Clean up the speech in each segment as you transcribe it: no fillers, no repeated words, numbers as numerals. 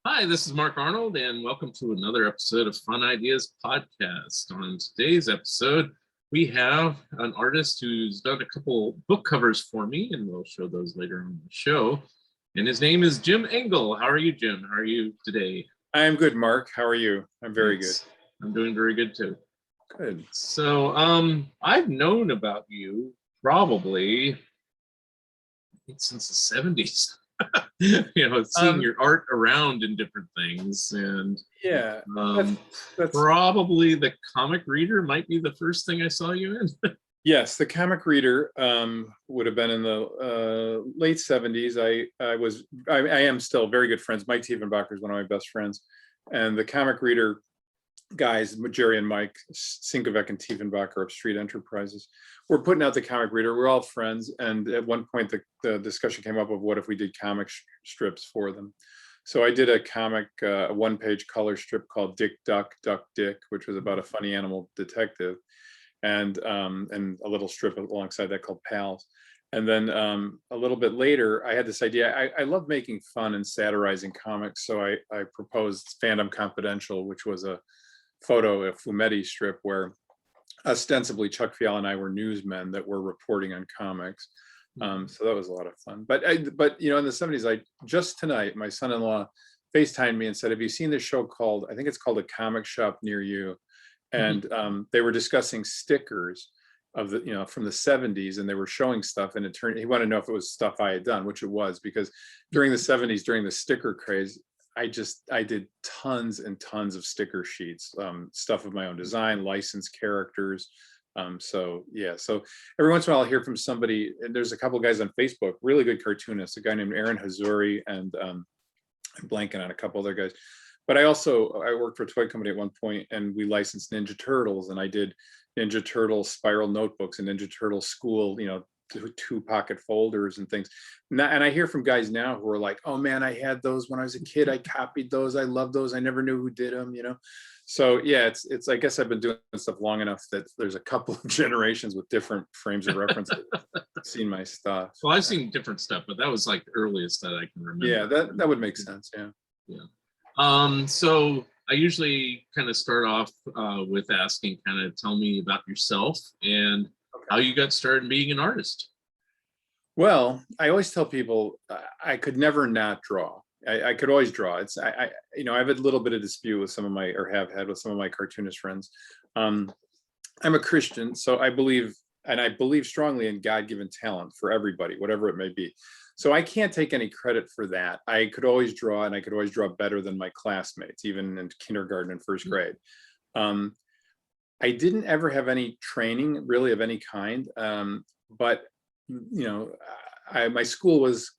Hi, this is Mark Arnold, and welcome to another episode of Fun Ideas Podcast. On today's episode, we have an artist who's done a couple book covers for me, and we'll show those later on the show. And his name is Jim Engel. How are you, Jim? How are you today? I am good, Mark. How are you? I'm very good. I'm doing very good too. Good. So, I've known about you probably since the 70s. Seeing your art around in different things, and yeah, that's probably the comic reader might be the first thing I saw you in. Yes, the comic reader would have been in the late 70s. I am still very good friends. Mike Tiefenbacher is one of my best friends, and the comic reader guys, Jerry and Mike Sinkovec and Tiefenbacher of Street Enterprises, we're putting out the comic reader. We're all friends, and at one point the discussion came up of what if we did comic strips for them. So I did a comic, a one-page color strip called Dick Duck Duck Dick, which was about a funny animal detective, and a little strip alongside that called Pals. And then a little bit later, I had this idea. I love making fun and satirizing comics, so I proposed Fandom Confidential, which was a photo of Fumetti strip where ostensibly Chuck Fiala and I were newsmen that were reporting on comics. So that was a lot of fun. But in the 70s, just tonight, my son-in-law FaceTimed me and said, "Have you seen this show called, I think it's called A Comic Shop Near You?" And they were discussing stickers of the, from the 70s, and they were showing stuff, and he wanted to know if it was stuff I had done, which it was, because during the 70s, during the sticker craze, I did tons and tons of sticker sheets, stuff of my own design, licensed characters. So every once in a while I'll hear from somebody, and there's a couple of guys on Facebook, really good cartoonists, a guy named Aaron Hazuri, and I'm blanking on a couple other guys. But I worked for a toy company at one point, and we licensed Ninja Turtles, and I did Ninja Turtle spiral notebooks and Ninja Turtle school, two pocket folders and things. And I hear from guys now who are like, "Oh man, I had those when I was a kid. I copied those. I love those. I never knew who did them." So yeah, it's I guess I've been doing stuff long enough that there's a couple of generations with different frames of reference that have seen my stuff. Well, I've seen different stuff, but that was like the earliest that I can remember. Yeah, that would make sense. Yeah. So I usually kind of start off with asking, kind of tell me about yourself and how you got started being an artist. Well, I always tell people I could never not draw. I could always draw. I've had a little bit of dispute with have had with some of my cartoonist friends. I'm a Christian, so I believe strongly in God-given talent for everybody, whatever it may be. So I can't take any credit for that. I could always draw, and I could always draw better than my classmates, even in kindergarten and first grade. I didn't ever have any training really of any kind, but my school was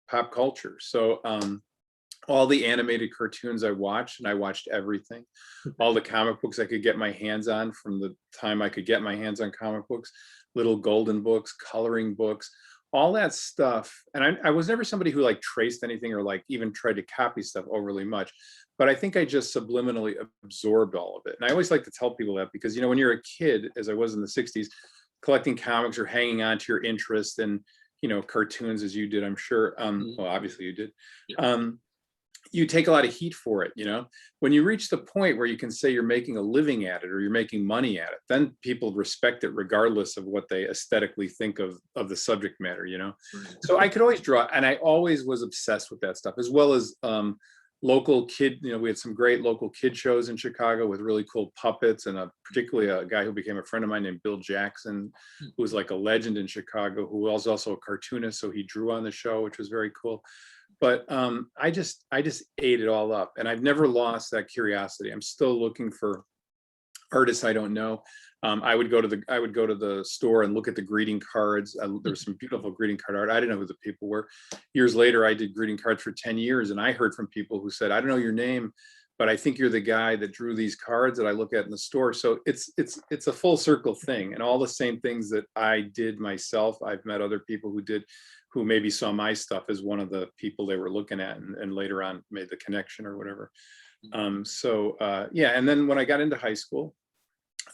pop culture. So all the animated cartoons I watched, and I watched everything, all the comic books I could get my hands on from the time I could get my hands on comic books, little golden books, coloring books, all that stuff. And I was never somebody who traced anything or even tried to copy stuff overly much, but I think I just subliminally absorbed all of it. And I always like to tell people that because, when you're a kid, as I was in the 60s, collecting comics or hanging on to your interest in, cartoons as you did, I'm sure. Well, obviously you did. You take a lot of heat for it. When you reach the point where you can say you're making a living at it or you're making money at it, then people respect it regardless of what they aesthetically think of the subject matter. So I could always draw, and I always was obsessed with that stuff, as well as local kid. We had some great local kid shows in Chicago with really cool puppets, and particularly a guy who became a friend of mine named Bill Jackson, who was like a legend in Chicago, who was also a cartoonist, so he drew on the show, which was very cool. But I just ate it all up, and I've never lost that curiosity. I'm still looking for artists I don't know. I would go to the store and look at the greeting cards. There was some beautiful greeting card art. I didn't know who the people were. Years later, I did greeting cards for 10 years, and I heard from people who said, "I don't know your name, but I think you're the guy that drew these cards that I look at in the store." So it's a full circle thing, and all the same things that I did myself, I've met other people who maybe saw my stuff as one of the people they were looking at, and later on made the connection or whatever. And then when I got into high school,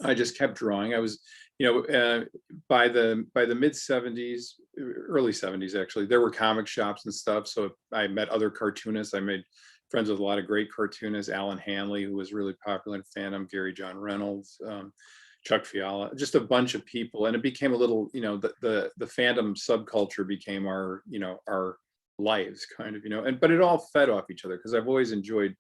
I just kept drawing. I was, by the mid 70s, early 70s actually, there were comic shops and stuff. So I met other cartoonists. I made, friends with a lot of great cartoonists, Alan Hanley, who was really popular in fandom, Gary John Reynolds, Chuck Fiala, just a bunch of people. And it became a little, the fandom subculture became our, our lives kind of, but it all fed off each other because I've always enjoyed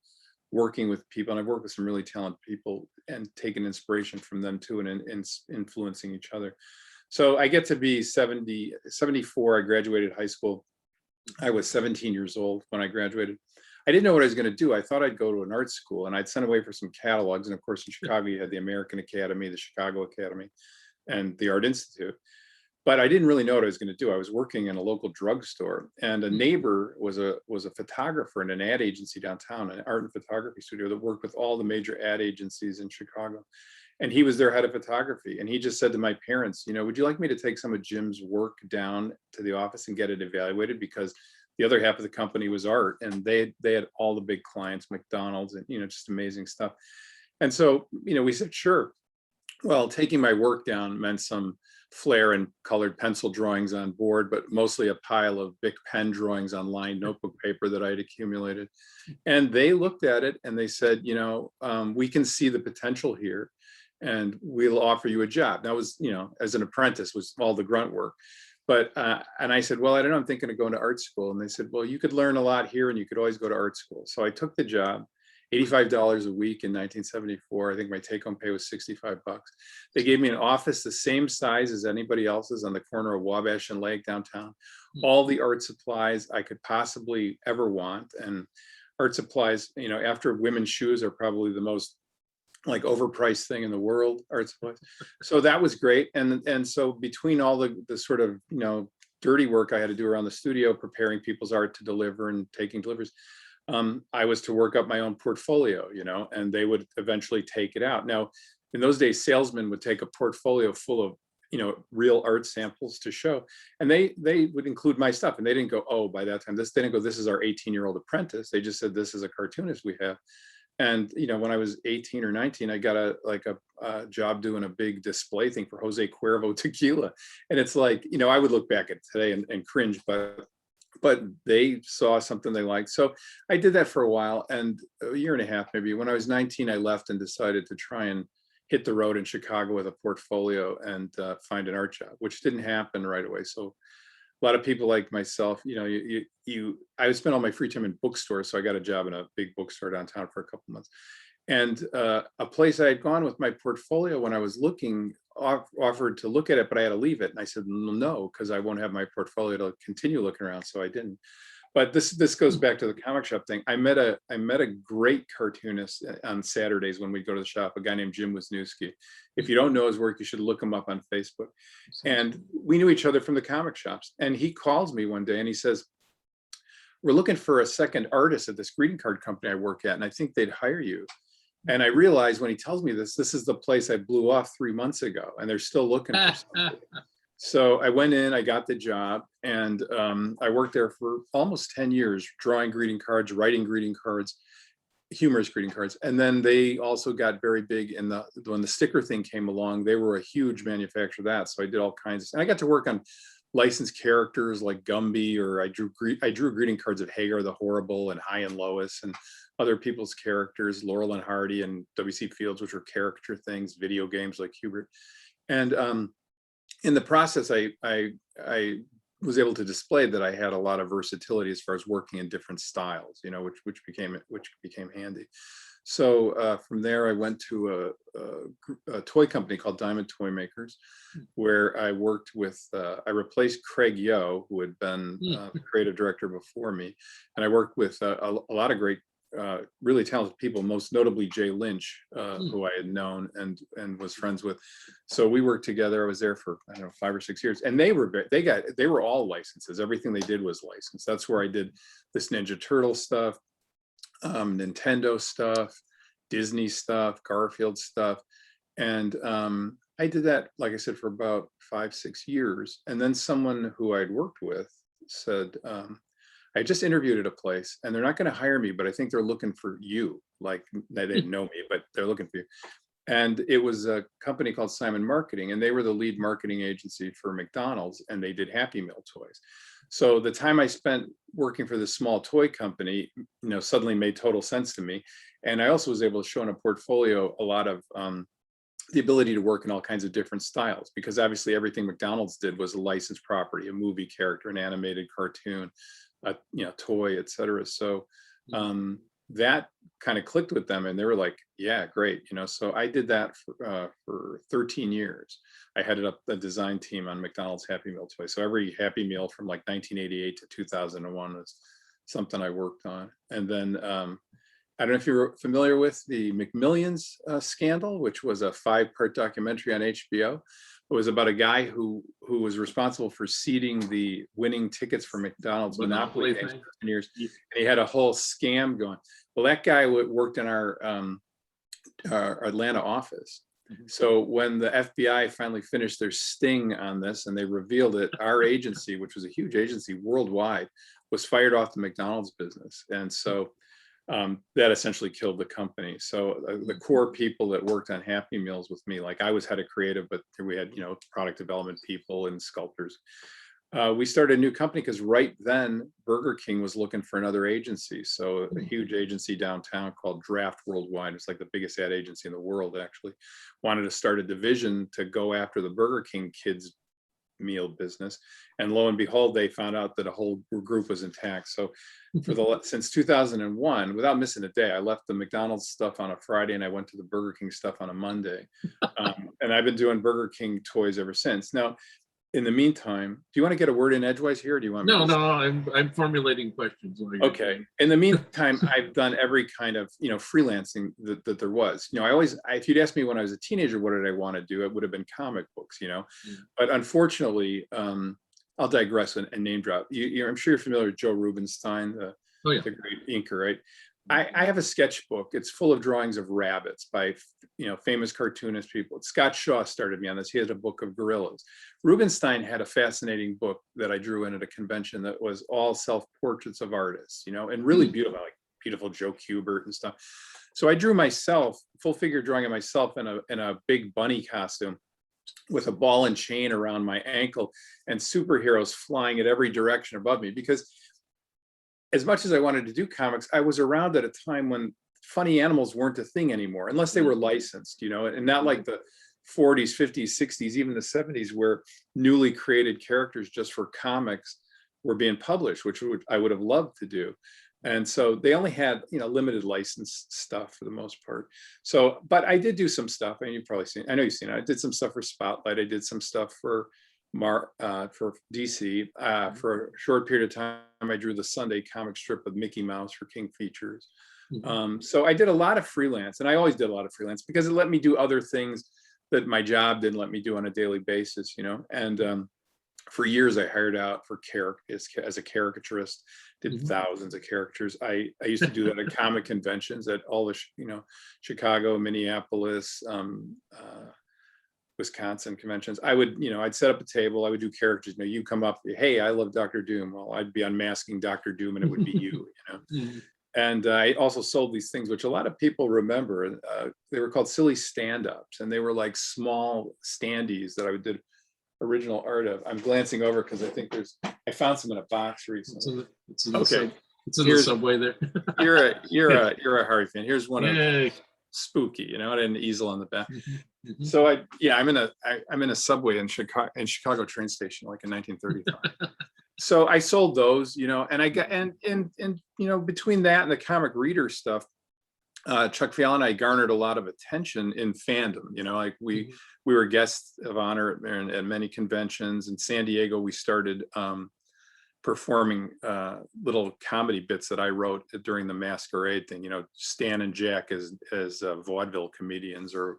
working with people, and I've worked with some really talented people and taken inspiration from them too, and influencing each other. So I get to be 74. I graduated high school. I was 17 years old when I graduated. I didn't know what I was going to do. I thought I'd go to an art school, and I'd sent away for some catalogs. And of course, in Chicago, you had the American Academy, the Chicago Academy, and the Art Institute. But I didn't really know what I was going to do. I was working in a local drugstore, and a neighbor was a photographer in an ad agency downtown, an art and photography studio that worked with all the major ad agencies in Chicago. And he was their head of photography. And he just said to my parents, would you like me to take some of Jim's work down to the office and get it evaluated? Because the other half of the company was art, and they had all the big clients, McDonald's, and just amazing stuff. And so we said sure. Well, taking my work down meant some flair and colored pencil drawings on board, but mostly a pile of Bic pen drawings on lined notebook paper that I had accumulated. And they looked at it and they said, we can see the potential here, and we'll offer you a job. That was, as an apprentice, was all the grunt work. But, and I said, well, I don't know, I'm thinking of going to art school. And they said, well, you could learn a lot here and you could always go to art school. So I took the job, $85 a week in 1974. I think my take home pay was 65 bucks. They gave me an office the same size as anybody else's on the corner of Wabash and Lake downtown. All the art supplies I could possibly ever want. And art supplies, after women's shoes are probably the most overpriced thing in the world, art supplies. So that was great. And so between all the sort of, dirty work I had to do around the studio, preparing people's art to deliver and taking deliveries, I was to work up my own portfolio, and they would eventually take it out. Now, in those days, salesmen would take a portfolio full of, real art samples to show, and they would include my stuff. And they didn't go, oh, by that time, they didn't go, this is our 18-year-old apprentice. They just said, this is a cartoonist we have. And, when I was 18 or 19, I got a job doing a big display thing for Jose Cuervo tequila. And it's like, I would look back at today and cringe, but they saw something they liked. So I did that for a while, and a year and a half, maybe. When I was 19, I left and decided to try and hit the road in Chicago with a portfolio and find an art job, which didn't happen right away. So a lot of people like myself, I spent all my free time in bookstores. So I got a job in a big bookstore downtown for a couple months. And a place I had gone with my portfolio when I was looking offered to look at it, but I had to leave it. And I said, no, because I won't have my portfolio to continue looking around. So I didn't. But this goes back to the comic shop thing. I met a great cartoonist on Saturdays when we go to the shop, a guy named Jim Wisniewski. If you don't know his work, you should look him up on Facebook. And we knew each other from the comic shops. And he calls me one day and he says, we're looking for a second artist at this greeting card company I work at, and I think they'd hire you. And I realized when he tells me this is the place I blew off 3 months ago, and they're still looking for somebody. So I went in, I got the job, and I worked there for almost 10 years, drawing greeting cards, writing greeting cards, humorous greeting cards. And then they also got very big when the sticker thing came along. They were a huge manufacturer of that. So I did all kinds and I got to work on licensed characters like Gumby, or I drew greeting cards of Hagar the Horrible and High and Lois and other people's characters, Laurel and Hardy and W.C. Fields, which were caricature things, video games like Hubert. And in the process, I was able to display that I had a lot of versatility as far as working in different styles, which became handy. So from there, I went to a toy company called Diamond Toy Makers, where I worked with, I replaced Craig Yo, who had been the creative director before me. And I worked with a lot of great, really talented people, most notably Jay Lynch, who I had known and was friends with. So we worked together. I was there for, 5 or 6 years, and they were all licenses. Everything they did was licensed. That's where I did this Ninja Turtle stuff, Nintendo stuff, Disney stuff, Garfield stuff. And I did that, like I said, for about 5-6 years. And then someone who I'd worked with said, I just interviewed at a place and they're not going to hire me, but I think they're looking for you. Like, they didn't know me, but they're looking for you. And it was a company called Simon Marketing, and they were the lead marketing agency for McDonald's, and they did Happy Meal toys. So the time I spent working for this small toy company, suddenly made total sense to me. And I also was able to show in a portfolio a lot of the ability to work in all kinds of different styles, because obviously everything McDonald's did was a licensed property, a movie character, an animated cartoon, a toy, etc. So that kind of clicked with them, and they were like, yeah, great. So I did that for 13 years. I headed up the design team on McDonald's Happy Meal toy. So every Happy Meal from like 1988 to 2001 was something I worked on. And then I don't know if you're familiar with the McMillions scandal, which was a 5-part documentary on HBO. It was about a guy who was responsible for seeding the winning tickets for McDonald's Monopoly games for 10 years. And he had a whole scam going. Well, that guy worked in our Atlanta office. So when the FBI finally finished their sting on this and they revealed it, our agency, which was a huge agency worldwide, was fired off the McDonald's business. And so that essentially killed the company. So the core people that worked on Happy Meals with me, like I was head of creative, but we had, product development people and sculptors. We started a new company because right then Burger King was looking for another agency. So a huge agency downtown called Draft Worldwide, it's like the biggest ad agency in the world, actually wanted to start a division to go after the Burger King kids meal business. And lo and behold, they found out that a whole group was intact. So since 2001, without missing a day, I left the McDonald's stuff on a Friday and I went to the Burger King stuff on a Monday. And I've been doing Burger King toys ever since. Now, in the meantime, do you want to get a word in edgewise here, or do you want me No, I'm formulating questions. Okay. In the meantime, I've done every kind of freelancing that there was. If you'd asked me when I was a teenager what did I want to do, it would have been comic books. But unfortunately, I'll digress and name drop. I'm sure you're familiar with Joe Rubinstein, the great inker, right? I have a sketchbook. It's full of drawings of rabbits by famous cartoonist people. Scott Shaw started me on this. He had a book of gorillas. Rubinstein had a fascinating book that I drew in at a convention that was all self-portraits of artists, and really beautiful, like beautiful Joe Kubert and stuff. So I drew myself, full figure drawing of myself in a big bunny costume with a ball and chain around my ankle and superheroes flying at every direction above me, because as much as I wanted to do comics, I was around at a time when funny animals weren't a thing anymore, unless they were licensed, and not like the 40s, 50s, 60s, even the 70s, where newly created characters just for comics were being published, which I would have loved to do. And so they only had, limited license stuff for the most part. So, but I did do some stuff, and you've probably seen, I know you've seen it. I did some stuff for Spotlight. I did some stuff for DC. For a short period of time, I drew the Sunday comic strip with Mickey Mouse for King Features. So I did a lot of freelance, and I always did a lot of freelance because it let me do other things that my job didn't let me do on a daily basis, and for years I hired out for characters as a caricaturist, did thousands of characters. I used to do that at comic conventions at all the Chicago, Minneapolis, Wisconsin conventions. I would, I'd set up a table, I would do characters, you come up, hey, I love Dr. Doom. Well, I'd be unmasking Dr. Doom and it would be you, And I also sold these things, which a lot of people remember. They were called silly stand-ups, and they were like small standees that I did original art of. I'm glancing over because I think I found some in a box recently. It's in the subway there. you're a Harry fan. Here's one of Spooky, and an easel on the back. So I'm in a subway in Chicago train station like in 1935. So I sold those, and I got and between that and the comic reader stuff, Chuck Fiala and I garnered a lot of attention in fandom. Like we were guests of honor at many conventions. In San Diego, we started performing little comedy bits that I wrote during the masquerade thing. Stan and Jack as vaudeville comedians, or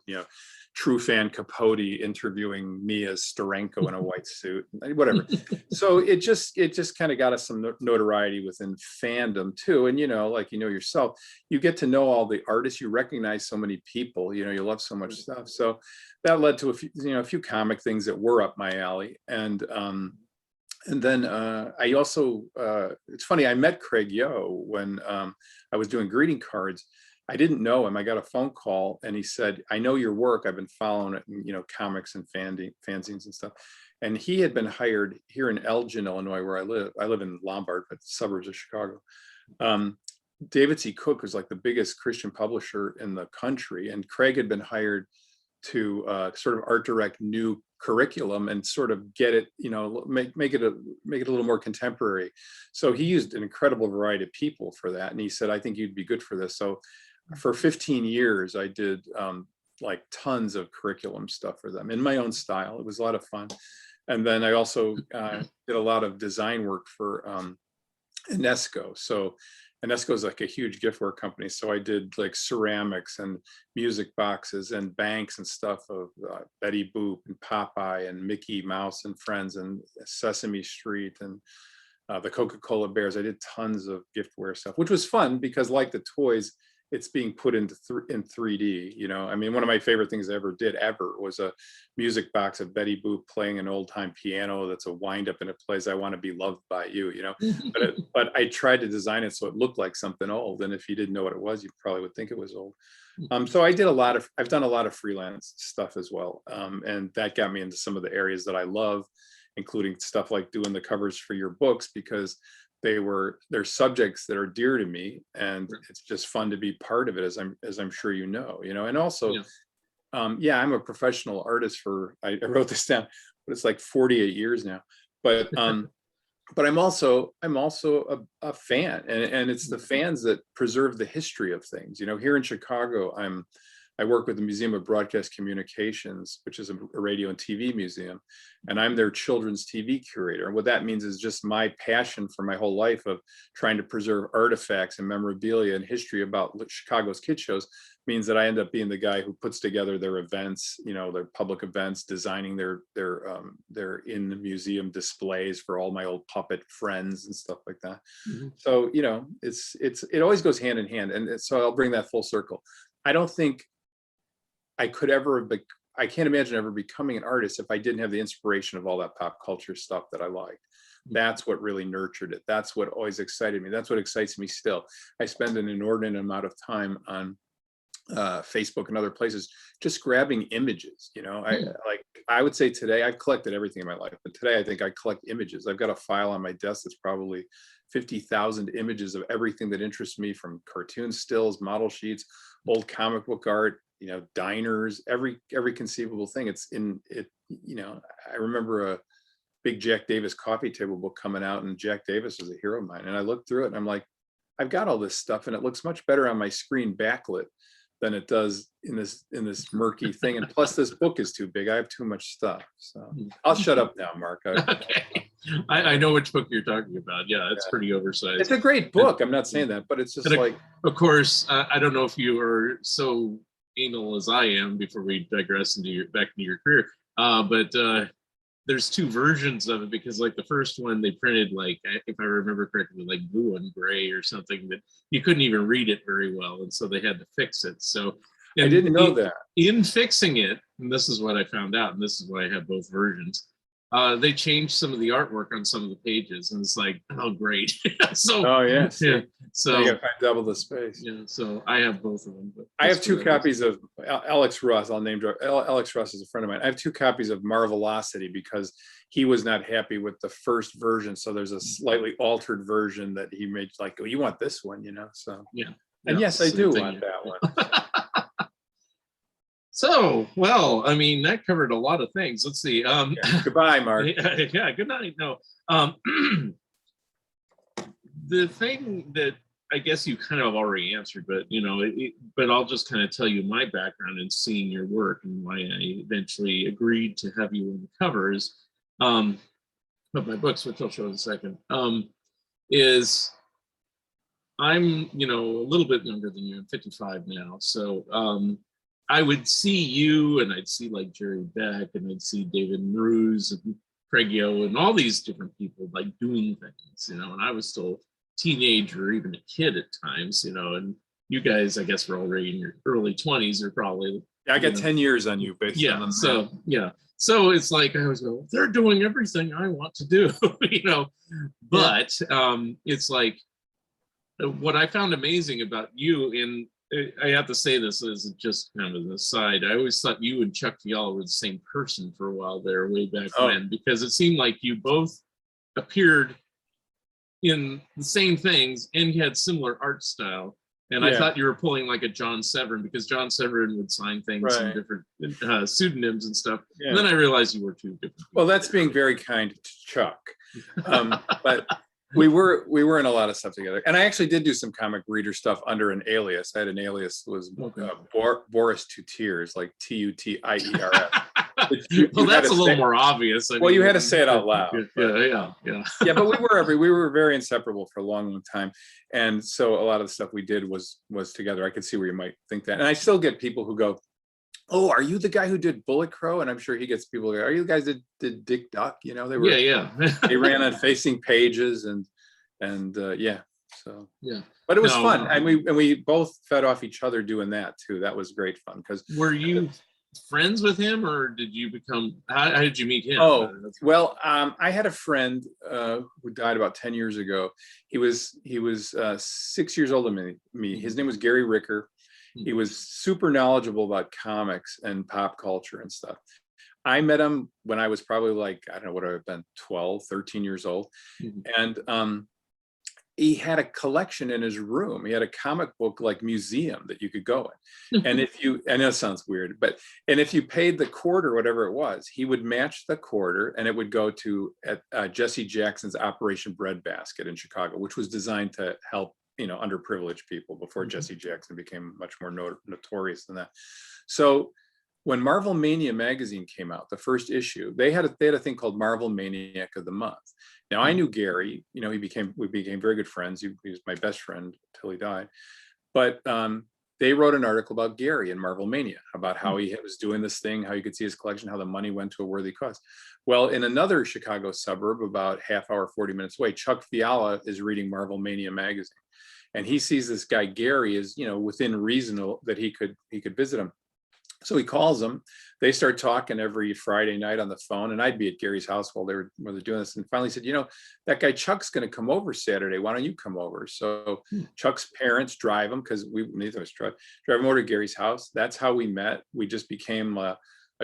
True Fan Capote interviewing me as Steranko in a white suit, whatever. So it just kind of got us some notoriety within fandom too. And like yourself, you get to know all the artists, you recognize so many people, you love so much stuff. So that led to a few comic things that were up my alley. And then I also, it's funny, I met Craig Yo when I was doing greeting cards. I didn't know him. I got a phone call and he said, I know your work. I've been following it in, comics and fanzines and stuff. And he had been hired here in Elgin, Illinois, where I live. I live in Lombard, but suburbs of Chicago. David C. Cook was like the biggest Christian publisher in the country, and Craig had been hired to sort of art direct new curriculum and sort of get it, you know, make it a little more contemporary. So he used an incredible variety of people for that, and he said, I think you'd be good for this. So for 15 years, I did like tons of curriculum stuff for them in my own style. It was a lot of fun. And then I also did a lot of design work for Enesco. So Enesco is like a huge giftware company. So I did like ceramics and music boxes and banks and stuff of Betty Boop and Popeye and Mickey Mouse and Friends and Sesame Street and the Coca-Cola Bears. I did tons of giftware stuff, which was fun because, like the toys, it's being put into in 3D. You know, I mean, one of my favorite things I ever did was a music box of Betty Boop playing an old time piano that's a wind up and it plays "I Want to Be Loved by You." You know, but I tried to design it so it looked like something old, and if you didn't know what it was, you probably would think it was old. So I've done a lot of freelance stuff as well, and that got me into some of the areas that I love, including stuff like doing the covers for your books, because they're subjects that are dear to me, and it's just fun to be part of it, as I'm sure you know. And also, yeah, I'm a professional artist I wrote this down, but it's like 48 years now. But but I'm also a fan, and it's the fans that preserve the history of things. Here in Chicago, I work with the Museum of Broadcast Communications, which is a radio and TV museum, and I'm their children's TV curator. And what that means is just my passion for my whole life of trying to preserve artifacts and memorabilia and history about Chicago's kid shows means that I end up being the guy who puts together their events, their public events, designing their in the museum displays for all my old puppet friends and stuff like that. So, it always goes hand in hand. And so I'll bring that full circle. I don't think I can't imagine ever becoming an artist if I didn't have the inspiration of all that pop culture stuff that I liked. That's what really nurtured it. That's what always excited me. That's what excites me still. I spend an inordinate amount of time on Facebook and other places just grabbing images. I would say today I've collected everything in my life, but today I think I collect images. I've got a file on my desk that's probably 50,000 images of everything that interests me, from cartoon stills, model sheets, old comic book art, diners, every conceivable thing. I remember a big Jack Davis coffee table book coming out, and Jack Davis was a hero of mine. And I looked through it and I'm like, I've got all this stuff and it looks much better on my screen backlit than it does in this murky thing. And plus this book is too big. I have too much stuff. So I'll shut up now, Mark. Okay. I know which book you're talking about. Yeah, it's pretty oversized. It's a great book. I'm not saying that, but it's just like, of course, I don't know if you are so anal as I am before we digress back into your career. But there's two versions of it, because like the first one they printed, like, if I remember correctly, like blue and gray or something, that you couldn't even read it very well, and so they had to fix it. So I didn't know that. In fixing it, and this is what I found out, and this is why I have both versions. They changed some of the artwork on some of the pages, and it's like, oh great. So so you gotta find double the space. Yeah, so I have both of them. But I have two copies of Alex Russ. I'll name drop. Alex Russ is a friend of mine. I have two copies of Marvelocity because he was not happy with the first version. So there's a slightly altered version that he made. Like, oh, you want this one, So and yes, I do want that one. So, well, I mean, that covered a lot of things. Let's see. Goodbye, Mark. Yeah, good night. No. The thing that I guess you kind of already answered, but but I'll just kind of tell you my background in seeing your work and why I eventually agreed to have you on the covers of my books, which I'll show in a second. Is I'm a little bit younger than you. I'm 55 now, so I would see you, and I'd see like Jerry Beck, and I'd see David Marouz and Craig Yo and all these different people like doing things, and I was still a teenager or even a kid at times, and you guys, I guess, were already in your early 20s, or probably. I got 10 years on you, basically. So it's like I was going, they're doing everything I want to do, but it's like what I found amazing about you, I have to say this as just kind of an aside. I always thought you and Chuck Fiala were the same person for a while there, way back when, because it seemed like you both appeared in the same things and you had similar art style. And I thought you were pulling like a John Severin, because John Severin would sign things in different pseudonyms and stuff. And then I realized you were two different people. Well, that's being very kind to Chuck. But we were in a lot of stuff together. And I actually did do some comic reader stuff under an alias. I had an alias was Boris Two Tears, like Tuttiers. Well, that's a little more obvious. Well, you had to say it out loud. Yeah. Yeah, but we were very inseparable for a long time. And so a lot of the stuff we did was together. I could see where you might think that. And I still get people who go, "Oh, are you the guy who did Bullet Crow?" And I'm sure he gets people who go, "Are you the guys that did Dick Duck?" You know, they were they ran on facing pages and so but it was fun. And we both fed off each other doing that too. That was great fun. Because were you friends with him, or did you become, how did you meet him? I had a friend who died about 10 years ago. He was 6 years older than me. His name was Gary Ricker. He was super knowledgeable about comics and pop culture and stuff. I met him when I was probably like, I don't know what I've been, 12, 13 years old. And he had a collection in his room. He had a comic book like museum that you could go in. And I know it sounds weird, and if you paid the quarter, whatever it was, he would match the quarter and it would go to Jesse Jackson's Operation Breadbasket in Chicago, which was designed to help, underprivileged people before Jesse Jackson became much more notorious than that. So when Marvel Mania magazine came out, the first issue, they had a thing called Marvel Maniac of the Month. Now I knew Gary, we became very good friends. He was my best friend until he died. But they wrote an article about Gary in Marvel Mania, about how he was doing this thing, how you could see his collection, how the money went to a worthy cause. Well, in another Chicago suburb, about half hour, 40 minutes away, Chuck Fiala is reading Marvel Mania magazine. And he sees this guy, Gary, is, within reason that he could visit him. So he calls him. They start talking every Friday night on the phone, and I'd be at Gary's house while they were doing this. And finally said, that guy Chuck's going to come over Saturday. Why don't you come over? So Chuck's parents drive him, because neither of us drive him over to Gary's house. That's how we met. We just became a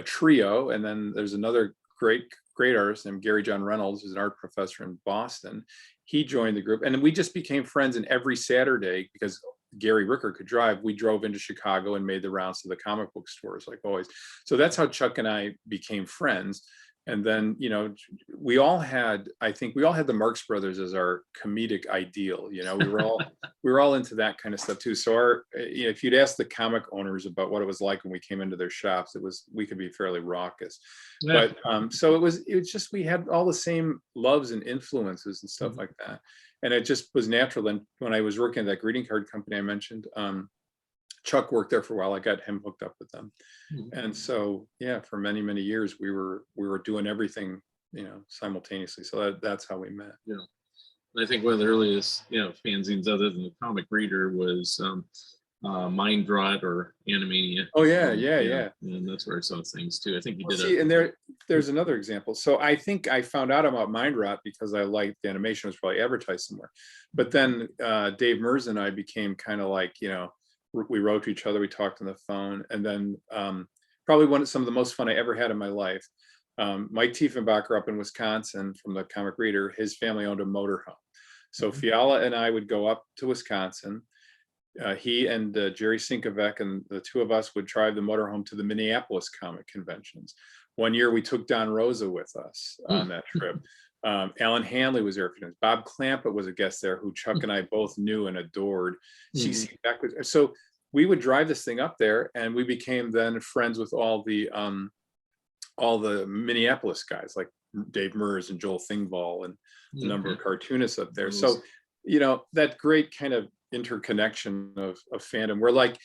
trio. And then there's another great artist named Gary John Reynolds, who's an art professor in Boston. He joined the group, and we just became friends. And every Saturday, because Gary Ricker could drive, we drove into Chicago and made the rounds to the comic book stores, like always. So that's how Chuck and I became friends. And then, we all had the Marx Brothers as our comedic ideal. We were all into that kind of stuff too. So if you'd ask the comic owners about what it was like when we came into their shops, we could be fairly raucous. But so it was just, we had all the same loves and influences and stuff like that. And it just was natural. Then when I was working at that greeting card company I mentioned, Chuck worked there for a while. I got him hooked up with them. And so, for many, many years, we were doing everything, simultaneously. So that's how we met. Yeah. I think one of the earliest, fanzines other than the comic reader was Mind Rot or Animania. Oh yeah. And that's where I saw things too. I think you did. And there's another example. So I think I found out about Mind Rot because I liked the animation. It was probably advertised somewhere. But then Dave Merz and I became kind of like, we wrote to each other, we talked on the phone, and then probably some of the most fun I ever had in my life. Mike Tiefenbacher up in Wisconsin from the comic reader, his family owned a motorhome. So Fiala and I would go up to Wisconsin. He and Jerry Sinkovec and the two of us would drive the motorhome to the Minneapolis comic conventions. One year we took Don Rosa with us on that trip. Alan Hanley was there. Bob Clampett was a guest there, who Chuck and I both knew and adored. CC Beck was, so we would drive this thing up there, and we became then friends with all the Minneapolis guys like Dave Merz and Joel Thingvall and a number of cartoonists up there. So that great kind of interconnection of fandom. We're like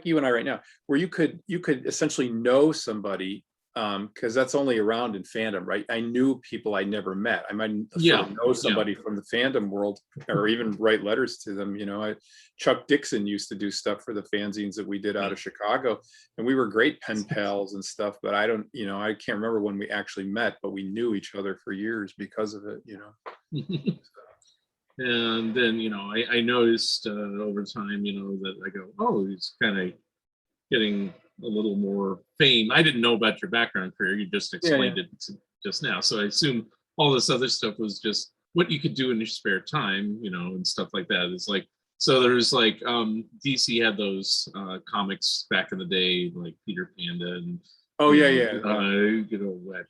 you and I right now, where you could essentially know somebody. Because that's only around in fandom, right? I knew people I never met. I might know somebody from the fandom world, or even write letters to them. Chuck Dixon used to do stuff for the fanzines that we did out of Chicago, and we were great pen pals and stuff. But I can't remember when we actually met, but we knew each other for years because of it. And then, I noticed over time, that I go, oh, he's kind of getting a little more fame. I didn't know about your background career. You just Yeah. explained it just now. So I assume all this other stuff was just what you could do in your spare time, and stuff like that. It's like, so there's like DC had those comics back in the day, like Peter Panda and Oh yeah, yeah. what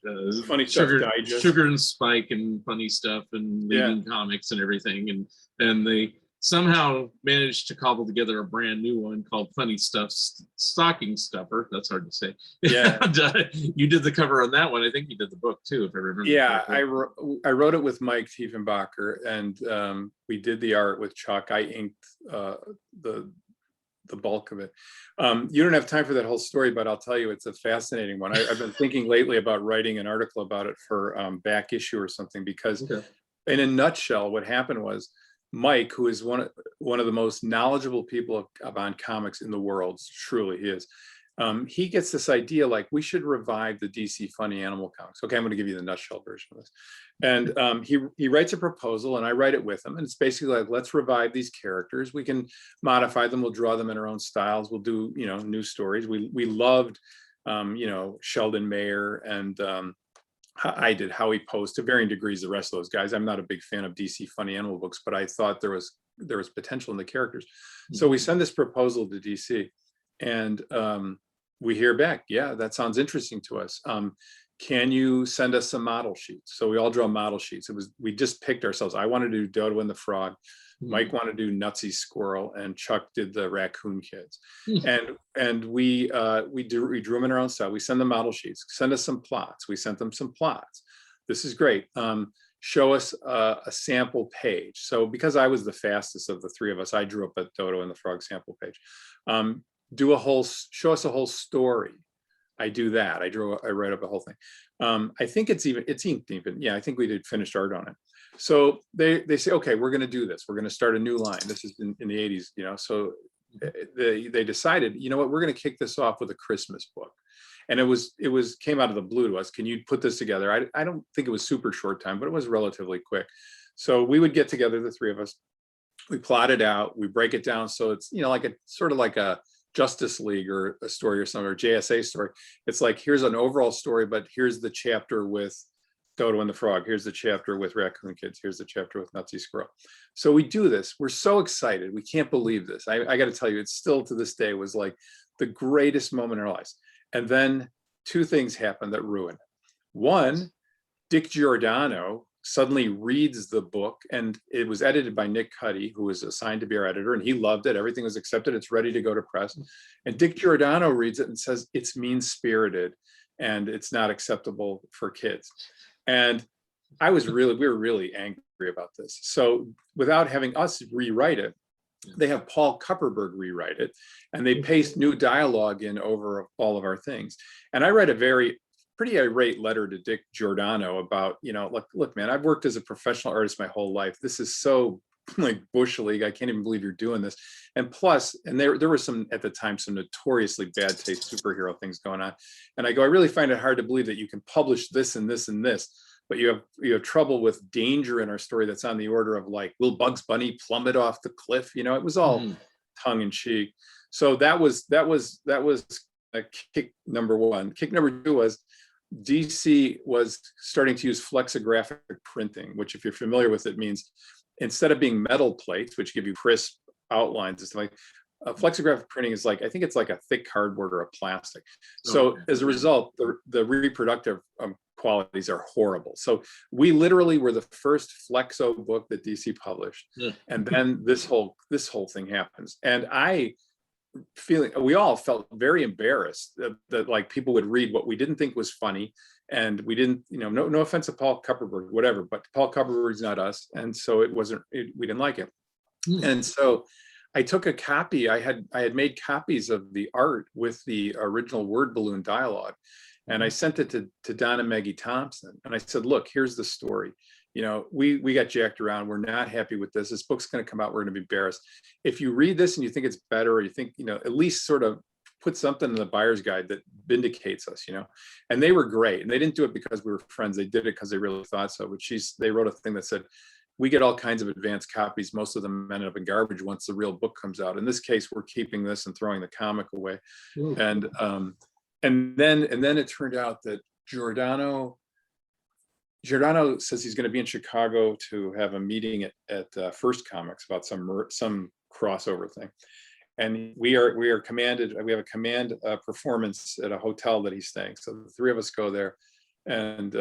Funny Stuff Digest. Sugar and Spike and funny stuff and Yeah. leading comics and everything, and they somehow managed to cobble together a brand new one called Funny Stuff Stocking Stuffer. That's hard to say. Yeah. And, you did the cover on that one. I think you did the book too, if I remember. Yeah, correctly. I wrote it with Mike Tiefenbacher, and we did the art with Chuck. I inked the bulk of it. You don't have time for that whole story, but I'll tell you, it's a fascinating one. I've been thinking lately about writing an article about it for back issue or something, because in a nutshell, what happened was Mike, who is one of the most knowledgeable people about comics in the world, truly he is. He gets this idea, like, we should revive the DC Funny Animal comics. Okay, I'm going to give you the nutshell version of this. And he writes a proposal, and I write it with him. And it's basically like, let's revive these characters. We can modify them. We'll draw them in our own styles. We'll do, new stories. We loved, Sheldon Mayer, and I did Howie Post to varying degrees. The rest of those guys. I'm not a big fan of DC Funny Animal books, but I thought there was potential in the characters. So we send this proposal to DC, and we hear back, yeah, that sounds interesting to us. Can you send us some model sheets? So we all draw model sheets. We just picked ourselves. I wanted to do Dodo and the Frog. Mike wanted to do Nutsy Squirrel, and Chuck did the Raccoon Kids. And we drew them in our own style. We send them model sheets. Send us some plots. We sent them some plots. This is great. Show us a sample page. So because I was the fastest of the three of us, I drew up a Dodo and the Frog sample page. Show us a whole story. I do that. I write up a whole thing. I think it's inked even. Yeah, I think we did finished art on it. So they say, okay, we're going to do this. We're going to start a new line. This is in the 80s, so they decided, you know what, we're going to kick this off with a Christmas book. And it came out of the blue to us. Can you put this together? I don't think it was super short time, but it was relatively quick. So we would get together, the three of us. We plot it out. We break it down. So it's, like a sort of like a Justice League or a story or something, or JSA story. It's like, here's an overall story, but here's the chapter with Dodo and the Frog. Here's the chapter with Raccoon Kids. Here's the chapter with Nutsy Squirrel. So we do this. We're so excited. We can't believe this. I got to tell you, it's still to this day was like the greatest moment in our lives. And then two things happened that ruined it. One, Dick Giordano suddenly reads the book, and it was edited by Nick Cuddy, who was assigned to be our editor, and he loved it. Everything was accepted. It's ready to go to press. And Dick Giordano reads it and says, it's mean-spirited and it's not acceptable for kids. And we were really angry about this. So without having us rewrite it, they have Paul Kupperberg rewrite it, and they paste new dialogue in over all of our things. And I read a pretty irate letter to Dick Giordano about, look, man, I've worked as a professional artist my whole life. This is so like Bush League. I can't even believe you're doing this. And plus, and there were some, at the time, some notoriously bad taste superhero things going on. And I go, I really find it hard to believe that you can publish this and this and this, but you have trouble with danger in our story that's on the order of like, will Bugs Bunny plummet off the cliff? It was all tongue in cheek. So that was a kick number one. Kick number two was DC was starting to use flexographic printing, which, if you're familiar with it, means instead of being metal plates, which give you crisp outlines and stuff like, flexographic printing is like, I think it's like a thick cardboard or a plastic. So as a result, the reproductive qualities are horrible. So we literally were the first flexo book that DC published. And then this whole thing happens. And we all felt very embarrassed that like people would read what we didn't think was funny, and we didn't, no offense to Paul Kupperberg, whatever, but Paul Kupperberg's not us, and so we didn't like it. And so I took a copy. I had made copies of the art with the original word balloon dialogue, and I sent it to Don and Maggie Thompson, and I said, look, here's the story. We got jacked around. We're not happy with this. This book's going to come out. We're going to be embarrassed. If you read this and you think it's better, or you think, at least sort of put something in the buyer's guide that vindicates us, and they were great. And they didn't do it because we were friends. They did it because they really thought so. But they wrote a thing that said, we get all kinds of advanced copies. Most of them end up in garbage once the real book comes out. In this case, we're keeping this and throwing the comic away. Ooh. And then it turned out that Giordano says he's going to be in Chicago to have a meeting at First Comics about some crossover thing. And we are commanded, we have a command performance at a hotel that he's staying. So the three of us go there, and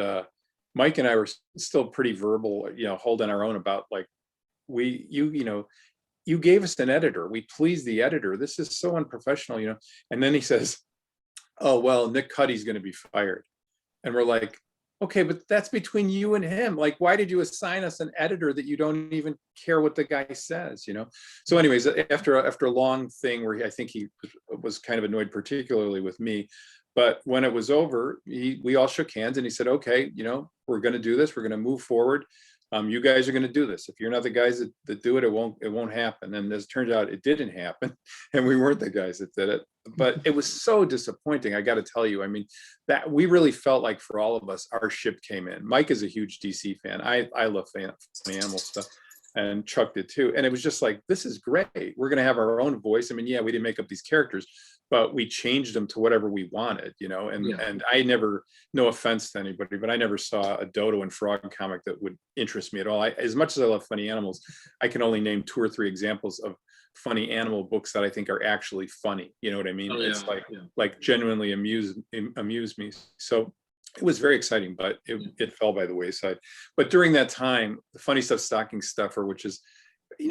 Mike and I were still pretty verbal, holding our own about like, you gave us an editor, we pleased the editor, this is so unprofessional, and then he says, oh, well, Nick Cuddy's going to be fired. And we're like, okay, but that's between you and him. Like, why did you assign us an editor that you don't even care what the guy says, So anyways, after a long thing where I think he was kind of annoyed, particularly with me, but when it was over, we all shook hands and he said, okay, we're going to do this. We're going to move forward. You guys are going to do this. If you're not the guys that do it, it won't happen. And as it turns out, it didn't happen, and we weren't the guys that did it. But it was so disappointing. I got to tell you, I mean, that we really felt like for all of us, our ship came in. Mike is a huge DC fan. I love funny animal stuff, and Chuck did too. And it was just like, this is great. We're going to have our own voice. I mean, yeah, we didn't make up these characters, but we changed them to whatever we wanted, and I never, no offense to anybody, but I never saw a Dodo and Frog comic that would interest me at all. As much as I love funny animals, I can only name 2 or 3 examples of funny animal books that I think are actually funny. You know what I mean? Oh, it's like genuinely amuse me. So it was very exciting, but it fell by the wayside. But during that time, the Funny Stuff Stocking Stuffer, which is,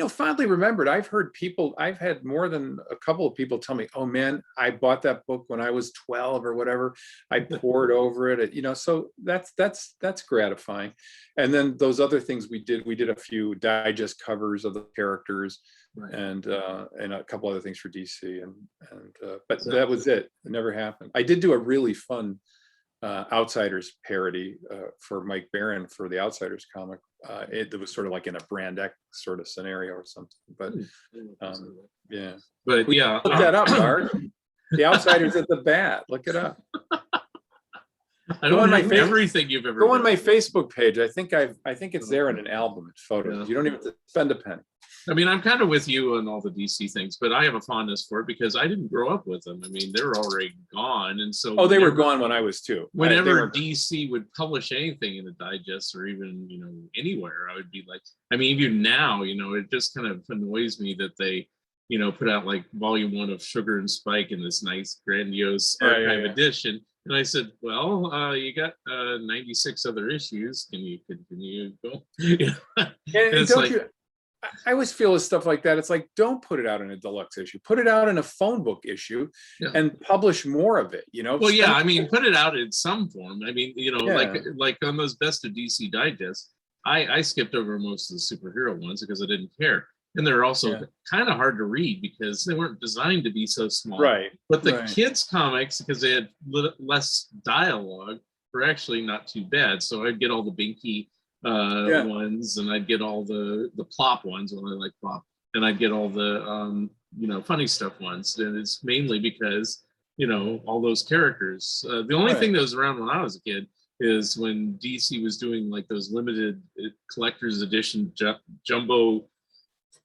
fondly remembered, I've had more than a couple of people tell me, oh man, I bought that book when I was 12 or whatever. I pored over it, so that's gratifying. And then those other things we did a few digest covers of the characters, right, and a couple other things for DC, but that was it. It never happened. I did do a really fun Outsiders parody for Mike Barron for the Outsiders comic. It was sort of like in a Brand X sort of scenario or something, but yeah. But yeah, look that up, Bart. The Outsiders at the bat. Look it up. I don't know everything you've ever go on done. my Facebook page. I think it's there in an album. It's photos. Yeah. You don't even have to spend a penny. I mean, I'm kind of with you on all the DC things, but I have a fondness for it because I didn't grow up with them. I mean, they're already gone, and so they were gone when I was 2. Whenever DC would publish anything in a digest or even anywhere, I would be like, I mean, even now, it just kind of annoys me that they put out like volume 1 of Sugar and Spike in this nice grandiose archive edition. And I said, well, you got 96 other issues. Can you continue? Go? And don't you? I always feel with stuff like that. It's like, don't put it out in a deluxe issue. Put it out in a phone book issue, and publish more of it. Well, yeah, I mean, put it out in some form. I mean, like on those Best of DC digests, I skipped over most of the superhero ones because I didn't care. And they're also kind of hard to read because they weren't designed to be so small. Right. But the kids' comics, because they had less dialogue, were actually not too bad. So I'd get all the Binky ones, and I'd get all the plop ones when I like plop, and I'd get all the funny stuff ones. And it's mainly because all those characters. The only thing that was around when I was a kid is when DC was doing like those limited collector's edition jumbo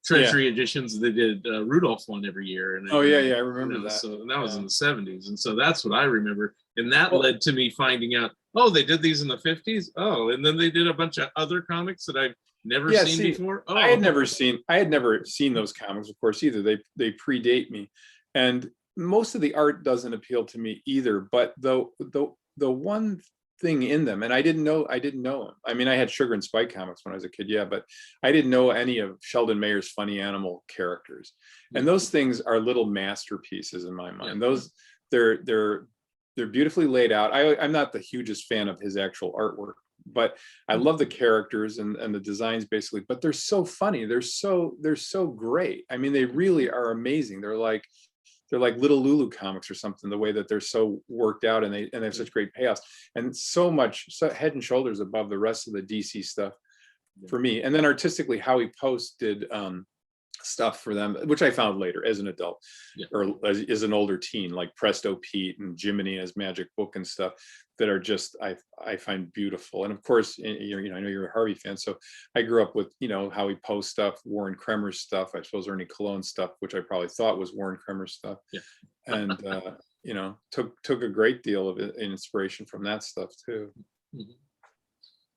treasury editions. They did Rudolph one every year, and I remember that. So that was in the 70s, and so that's what I remember, and that led to me finding out, oh, they did these in the 50s. Oh, and then they did a bunch of other comics that I've never seen before. Oh, I had never seen those comics, of course, either. They predate me, and most of the art doesn't appeal to me either. But the one thing in them, and I didn't know them. I mean, I had Sugar and Spike comics when I was a kid, but I didn't know any of Sheldon Mayer's Funny Animal characters, and those things are little masterpieces in my mind. Those they're beautifully laid out. I'm not the hugest fan of his actual artwork, but I love the characters and the designs basically. But they're so funny. They're so great. I mean, they really are amazing. They're like Little Lulu comics or something, the way that they're so worked out, and they have such great payoffs, and so head and shoulders above the rest of the DC stuff for me. And then artistically, Howie Post did stuff for them, which I found later as an adult, Yeah. or as an older teen, like Presto Pete and Jiminy and his magic book and stuff that are just, I find beautiful. And of course, I know you're a Harvey fan, so I grew up with, Howie Poe stuff, Warren Kremer's stuff, I suppose Ernie Cologne stuff, which I probably thought was Warren Kremer's stuff. Yeah. And took a great deal of inspiration from that stuff too. Mm-hmm.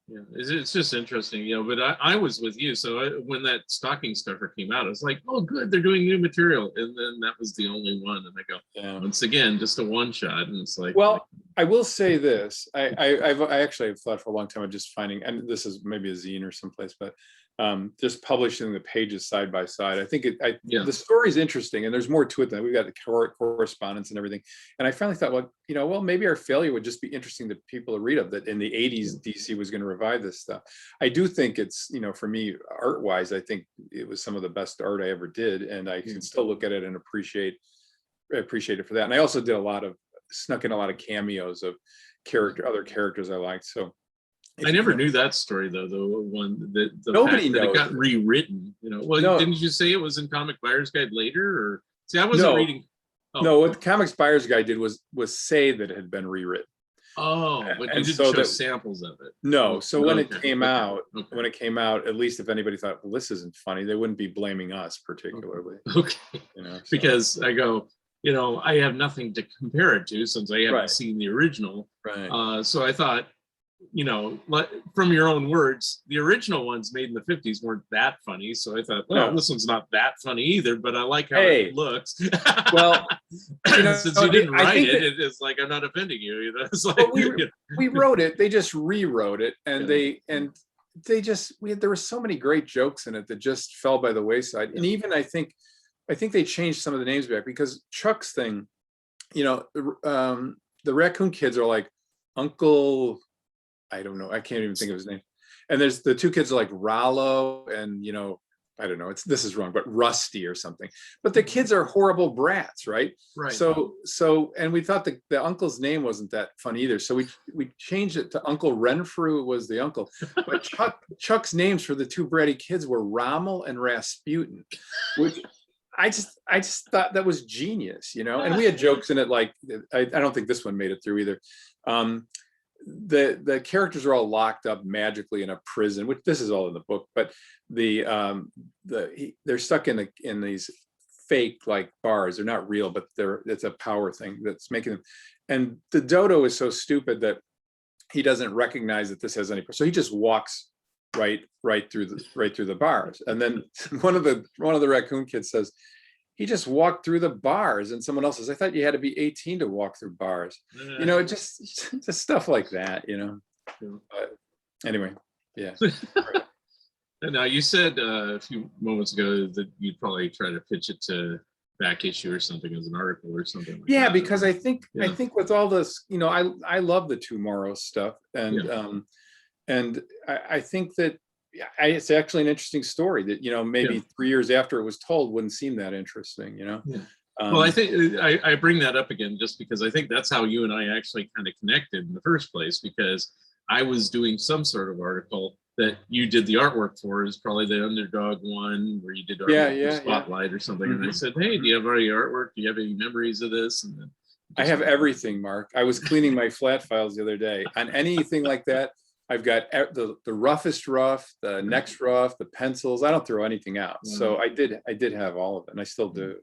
Yeah, it's just interesting, but I was with you. So when that stocking stuffer came out, I was like, oh, good, they're doing new material. And then that was the only one. And I go, once again, just a one shot. And it's like, well, I will say this. I actually have thought for a long time of just finding, and this is maybe a zine or someplace, but just publishing the pages side by side. I think the story is interesting, and there's more to it than we've got the correspondence and everything. And I finally thought, well, maybe our failure would just be interesting to people to read of, that in the 80s DC was going to revive this stuff. I do think it's, for me, art wise, I think it was some of the best art I ever did, and I can still look at it and appreciate it for that. And I also did snuck in a lot of cameos of other characters I liked. So I never knew that story though. The one that nobody knows it got rewritten. Well, no. Didn't you say it was in Comic Buyer's Guide later? Or see, I wasn't reading. Oh. No, what the Comics Buyer's Guide did was say that it had been rewritten. Oh, but you didn't show samples of it. No, so when it came out, at least if anybody thought, well, this isn't funny, they wouldn't be blaming us particularly. Okay. Because I go, I have nothing to compare it to since I haven't seen the original. Right. So I thought, from your own words, the original ones made in the 50s weren't that funny. So I thought, well, this one's not that funny either, but I like how it looks. Well, since you didn't write it's like, I'm not offending you. It's like, we wrote it, they just rewrote it, and there were so many great jokes in it that just fell by the wayside. And even I think they changed some of the names back, because Chuck's thing, the raccoon kids are like Uncle, I don't know, I can't even think of his name. And there's the two kids are like Rollo and, I don't know, this is wrong, but Rusty or something. But the kids are horrible brats, right? Right. So, and we thought the uncle's name wasn't that fun either. So we changed it to Uncle Renfrew was the uncle. But Chuck's names for the two bratty kids were Rommel and Rasputin, which I just thought that was genius, And we had jokes in it like, I don't think this one made it through either. The characters are all locked up magically in a prison, which this is all in the book, but they're stuck in these fake like bars. They're not real, but it's a power thing that's making them. And the dodo is so stupid that he doesn't recognize that this has any. So he just walks right through the bars. And then one of the raccoon kids says, he just walked through the bars, and someone else says, I thought you had to be 18 to walk through bars. Just stuff like that, But anyway, yeah. And now you said a few moments ago that you'd probably try to pitch it to back issue or something as an article or something like that. Because I think with all this, I love the Tomorrow stuff, and I think that it's actually an interesting story that maybe 3 years after it was told wouldn't seem that interesting. Well, I think I bring that up again just because I think that's how you and I actually kind of connected in the first place, because I was doing some sort of article that you did the artwork for, is probably the Underdog one where you did artwork for Spotlight or something. And I said, hey, do you have any artwork? Do you have any memories of this? And then I have everything, Mark. I was cleaning my flat files the other day on anything like that. I've got the roughest rough, the next rough, the pencils. I don't throw anything out. So I did have all of it, and I still do.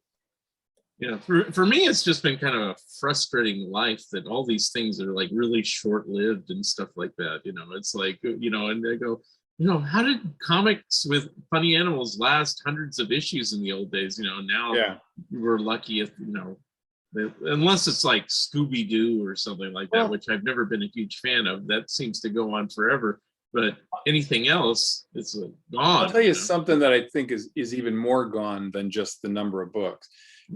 Yeah, for me, it's just been kind of a frustrating life that all these things are like really short-lived and stuff like that. It's like, and they go, how did comics with funny animals last hundreds of issues in the old days? Now we're lucky if, unless it's like Scooby-Doo or something like that, which I've never been a huge fan of. That seems to go on forever. But anything else, it's gone. I'll tell you something that I think is even more gone than just the number of books.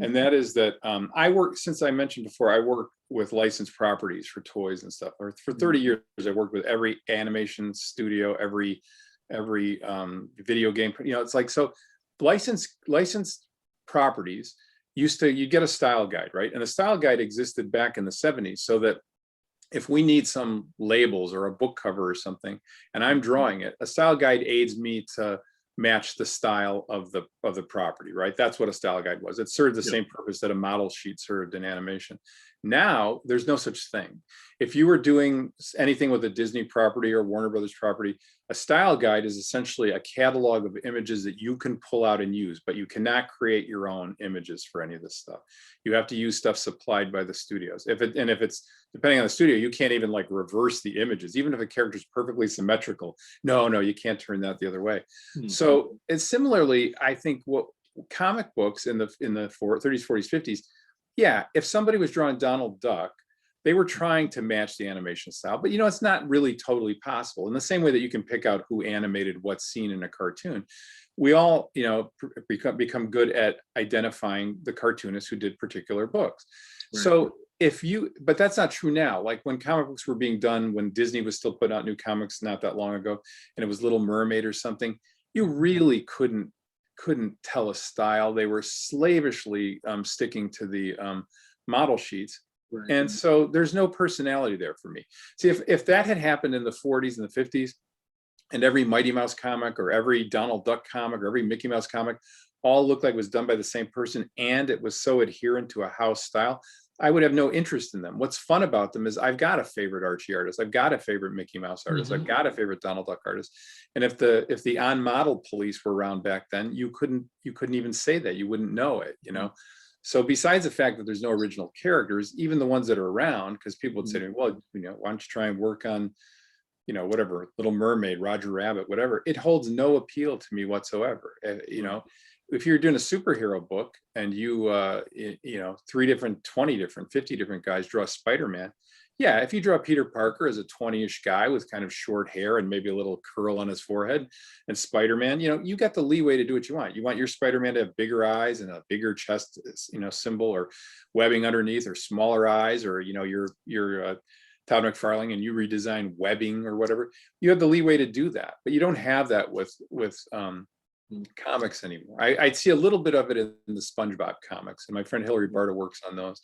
And that is that I work, since I mentioned before, I work with licensed properties for toys and stuff. For 30 years, I worked with every animation studio, every video game. It's like, so licensed properties you get a style guide, right? And the style guide existed back in the 70s, so that if we need some labels or a book cover or something, and I'm drawing it, a style guide aids me to match the style of the property, right? That's what a style guide was. It served the Yeah. same purpose that a model sheet served in animation. Now there's no such thing. If you were doing anything with a Disney property or Warner Brothers property, a style guide is essentially a catalog of images that you can pull out and use, but you cannot create your own images for any of this stuff. You have to use stuff supplied by the studios. If it's depending on the studio, you can't even like reverse the images, even if a character is perfectly symmetrical. No, you can't turn that the other way. So it's similarly, I think what comic books in the 30s, 40s, 50s, yeah, if somebody was drawing Donald Duck, they were trying to match the animation style, but it's not really totally possible. In the same way that you can pick out who animated what scene in a cartoon, we all, become good at identifying the cartoonists who did particular books. Right. So but that's not true now. Like when comic books were being done, when Disney was still putting out new comics not that long ago, and it was Little Mermaid or something, you really couldn't tell a style. They were slavishly sticking to the model sheets. Right. And so there's no personality there for me. See, if that had happened in the 40s and the 50s, and every Mighty Mouse comic or every Donald Duck comic or every Mickey Mouse comic all looked like it was done by the same person, and it was so adherent to a house style, I would have no interest in them. What's fun about them is I've got a favorite Archie artist, I've got a favorite Mickey Mouse artist, I've got a favorite Donald Duck artist. And if the on-model police were around back then, you couldn't even say that. You wouldn't know it, So besides the fact that there's no original characters, even the ones that are around, because people would say to me, well, why don't you try and work on, whatever, Little Mermaid, Roger Rabbit, whatever. It holds no appeal to me whatsoever. If you're doing a superhero book and you, 3 different, 20 different, 50 different guys draw Spider-Man, yeah, if you draw Peter Parker as a 20-ish guy with kind of short hair and maybe a little curl on his forehead, and Spider-Man, you got the leeway to do what you want. You want your Spider-Man to have bigger eyes and a bigger chest, symbol, or webbing underneath, or smaller eyes, or your Todd McFarlane and you redesign webbing or whatever. You have the leeway to do that, but you don't have that with comics anymore. I see a little bit of it in the SpongeBob comics, and my friend Hilary Barta works on those.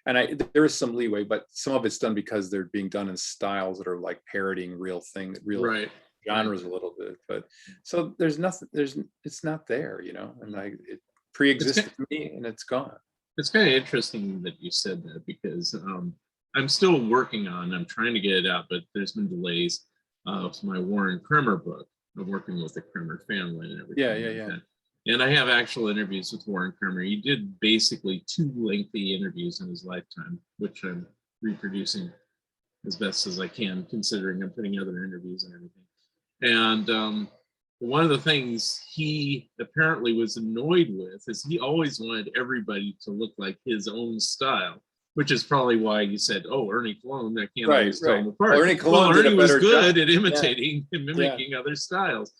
And there is some leeway, but some of it's done because they're being done in styles that are like parodying real genres a little bit. But so there's nothing. It's not there, and it pre-existed to me, and it's gone. It's kind of interesting that you said that, because I'm still working on. I'm trying to get it out, but there's been delays of my Warren Kremer book. I'm working with the Kremer family and everything. Yeah. And I have actual interviews with Warren Kremer. He did basically 2 lengthy interviews in his lifetime, which I'm reproducing as best as I can, considering I'm putting other interviews and everything. And one of the things he apparently was annoyed with is he always wanted everybody to look like his own style, which is probably why you said, "Oh, Ernie Cologne, I can't always tell them apart." Well, Ernie was good at imitating and mimicking other styles.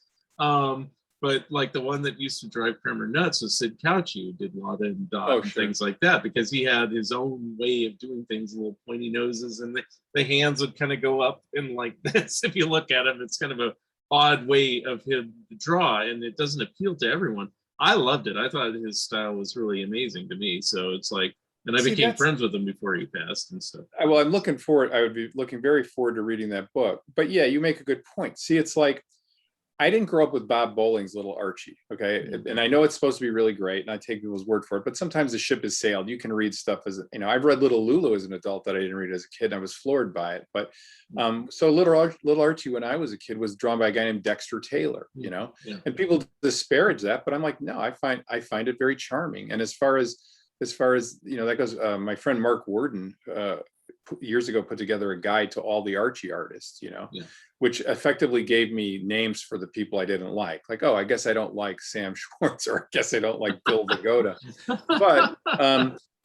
But like the one that used to drive Kremer nuts was Sid Cauchy, who did Lada and Dot and things like that, because he had his own way of doing things, little pointy noses, and the hands would kind of go up and like this. If you look at him, it's kind of a odd way of him to draw, and it doesn't appeal to everyone. I loved it. I thought his style was really amazing to me. So it's like, and I became friends with him before he passed and stuff. Well, I'm looking forward. I would be looking very forward to reading that book. But yeah, you make a good point. See, it's like, I didn't grow up with Bob Bowling's Little Archie, okay? And I know it's supposed to be really great, and I take people's word for it, but sometimes the ship has sailed. You can read stuff as, I've read Little Lulu as an adult that I didn't read as a kid, and I was floored by it. But so Little Archie, when I was a kid, was drawn by a guy named Dexter Taylor, and people disparage that, but I'm like, no, I find it very charming. And as far as that goes, my friend Mark Worden years ago put together a guide to all the Archie artists, which effectively gave me names for the people I didn't like. Like, oh, I guess I don't like Sam Schwartz, or I guess I don't like Bill Vigoda.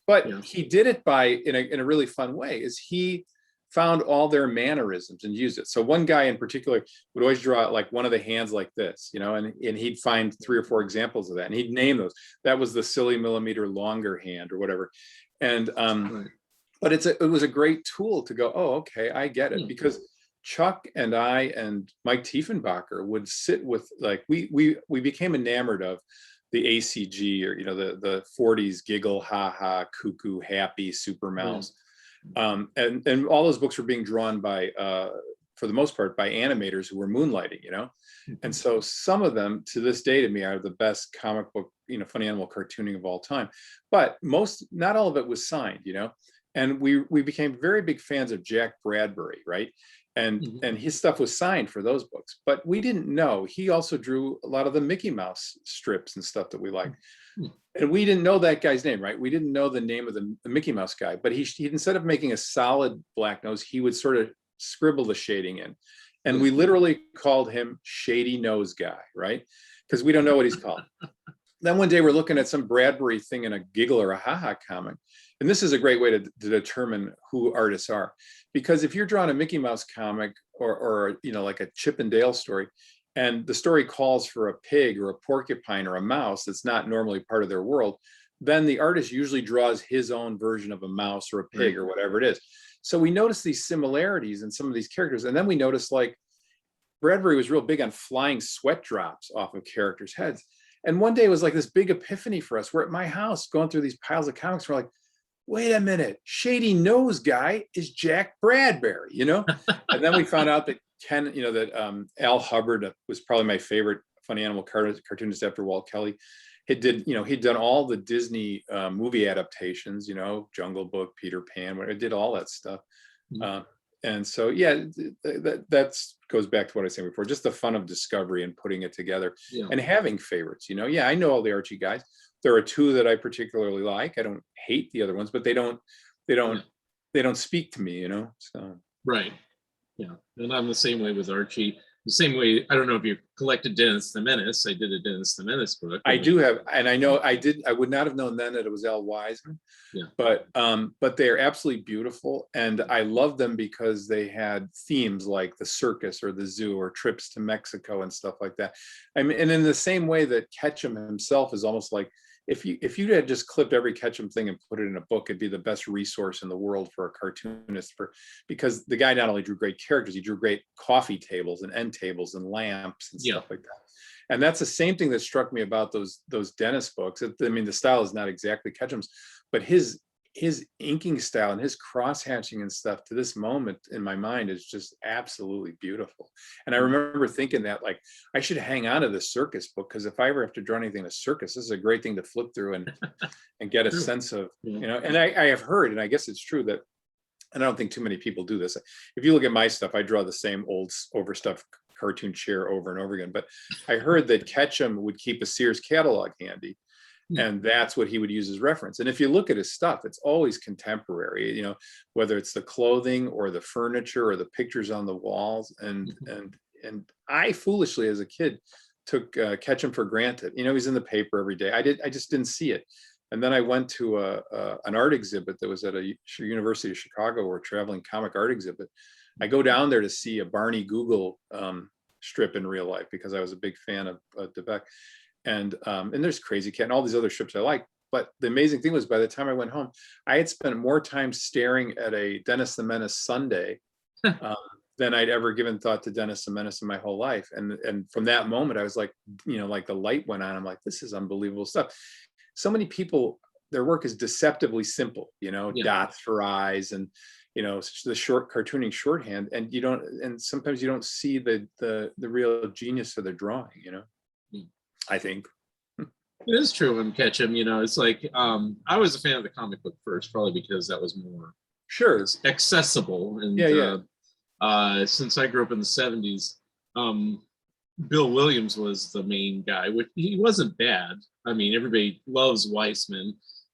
But he did it in a really fun way. Is he found all their mannerisms and used it. So one guy in particular would always draw like one of the hands like this, and he'd find 3 or 4 examples of that, and he'd name those. That was the silly millimeter longer hand or whatever. And but it was a great tool to go, oh, okay, I get it. Because Chuck and I and Mike Tiefenbacher would sit with, like, we became enamored of the ACG, or the 40s giggle, ha ha, cuckoo, happy, super mouse. And all those books were being drawn by for the most part, by animators who were moonlighting, And so some of them to this day to me are the best comic book, funny animal cartooning of all time. But not all of it was signed, And we became very big fans of Jack Bradbury, right? And his stuff was signed for those books, but we didn't know he also drew a lot of the Mickey Mouse strips and stuff that we liked. And we didn't know that guy's name, right? We didn't know the name of the Mickey Mouse guy, but he instead of making a solid black nose, he would sort of scribble the shading in. And we literally called him Shady Nose Guy, right? Because we don't know what he's called. Then one day we're looking at some Bradbury thing in a Giggle or a Ha-Ha comic. And this is a great way to determine who artists are. Because if you're drawing a Mickey Mouse comic or like a Chip and Dale story, and the story calls for a pig or a porcupine or a mouse that's not normally part of their world, then the artist usually draws his own version of a mouse or a pig or whatever it is. So we notice these similarities in some of these characters. And then we notice like Bradbury was real big on flying sweat drops off of characters' heads. And one day it was like this big epiphany for us. We're at my house going through these piles of comics. We're like, wait a minute, Shady Nose Guy is Jack Bradbury, And then we found out that Al Hubbard was probably my favorite funny animal cartoonist after Walt Kelly. He'd done all the Disney movie adaptations, Jungle Book, Peter Pan, where it did all that stuff. And so, yeah, that goes back to what I was saying before, just the fun of discovery and putting it together and having favorites, Yeah, I know all the Archie guys. There are two that I particularly like. I don't hate the other ones, but they don't speak to me, So right. Yeah. And I'm the same way with Archie. The same way, I don't know if you collected Dennis the Menace. I did a Dennis the Menace book. I do have, and I know I did. I would not have known then that it was Al Wiseman. Yeah. But they are absolutely beautiful, and I love them because they had themes like the circus or the zoo or trips to Mexico and stuff like that. I mean, and in the same way that Ketchum himself is almost like, if you had just clipped every Ketchum thing and put it in a book, it'd be the best resource in the world for a cartoonist, because the guy not only drew great characters, he drew great coffee tables and end tables and lamps and stuff like that. And that's the same thing that struck me about those Dennis books. I mean, the style is not exactly Ketchum's, but his inking style and his cross hatching and stuff to this moment in my mind is just absolutely beautiful. And I remember thinking that like I should hang on to the circus book, because if I ever have to draw anything in a circus, this is a great thing to flip through and get a sense of, and I have heard, and I guess it's true that, and I don't think too many people do this. If you look at my stuff, I draw the same old overstuffed cartoon chair over and over again. But I heard that Ketchum would keep a Sears catalog handy. And that's what he would use as reference. And if you look at his stuff, it's always contemporary, whether it's the clothing or the furniture or the pictures on the walls. And I foolishly as a kid took Ketchum for granted. He's in the paper every day. I just didn't see it. And then I went to an art exhibit that was at a University of Chicago, or a traveling comic art exhibit. I go down there to see a Barney Google strip in real life, because I was a big fan of DeBeck. And there's Crazy Cat and all these other strips I like. But the amazing thing was, by the time I went home, I had spent more time staring at a Dennis the Menace Sunday than I'd ever given thought to Dennis the Menace in my whole life. And from that moment, I was like, like the light went on. I'm like, this is unbelievable stuff. So many people, their work is deceptively simple, dots for eyes and, the short cartooning shorthand. And sometimes you don't see the real genius of their drawing, I think. It is true in Ketchum, it's like I was a fan of the comic book first, probably because that was more accessible. And since I grew up in the 70s, Bill Williams was the main guy, which he wasn't bad. I mean, everybody loves Weisman,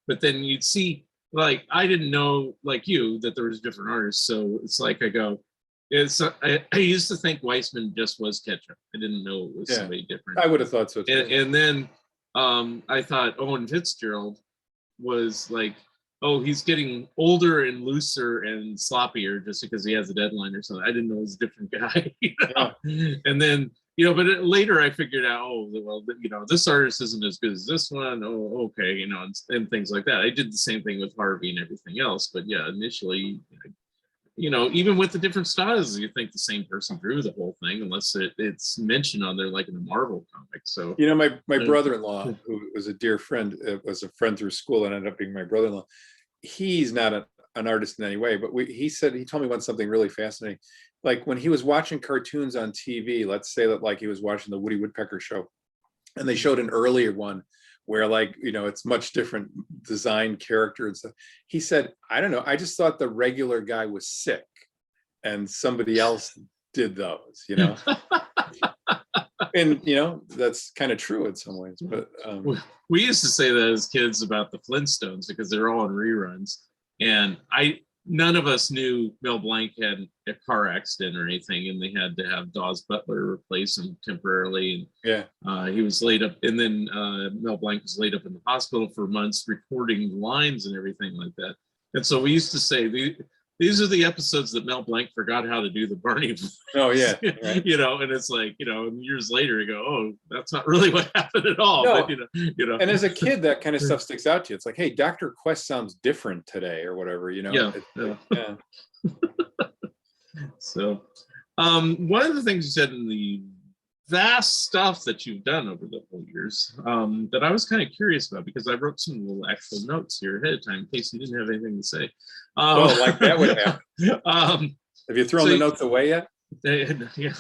but then you'd see, like, I didn't know, like you, that there was different artists. So it's like I used to think Weisman just was Ketchum. I didn't know it was somebody different. I would have thought so too. And then I thought Owen Fitzgerald was like, oh, he's getting older and looser and sloppier just because he has a deadline or something. I didn't know it was a different guy. And then, but later I figured out, oh, well, this artist isn't as good as this one. Oh, okay, and things like that. I did the same thing with Harvey and everything else. But yeah, initially, even with the different styles, you think the same person drew the whole thing, unless it's mentioned on there, like in a Marvel comic. So, my brother-in-law, who was a dear friend, was a friend through school and ended up being my brother-in-law. He's not an artist in any way, but he told me once something really fascinating. like when he was watching cartoons on TV, let's say that like he was watching the Woody Woodpecker show, and they showed an earlier one where like, it's much different design character and stuff. He said, I don't know, I just thought the regular guy was sick and somebody else did those, and that's kind of true in some ways. But we used to say that as kids about the Flintstones because they're all in reruns, and none of us knew Mel Blanc had a car accident or anything, and they had to have Dawes Butler replace him temporarily. And he was laid up, and then Mel Blanc was laid up in the hospital for months recording lines and everything like that. And so we used to say these are the episodes that Mel Blanc forgot how to do the Barney voice. Oh yeah, right. And it's like, and years later you go, oh, that's not really what happened at all. No. But And as a kid, that kind of stuff sticks out to you. It's like, hey, Dr. Quest sounds different today, or whatever. Yeah. So, one of the things you said in the vast stuff that you've done over the whole years, that I was kind of curious about, because I wrote some little actual notes here ahead of time in case you didn't have anything to say. Like that would happen. Have you thrown the notes away yet? Yeah.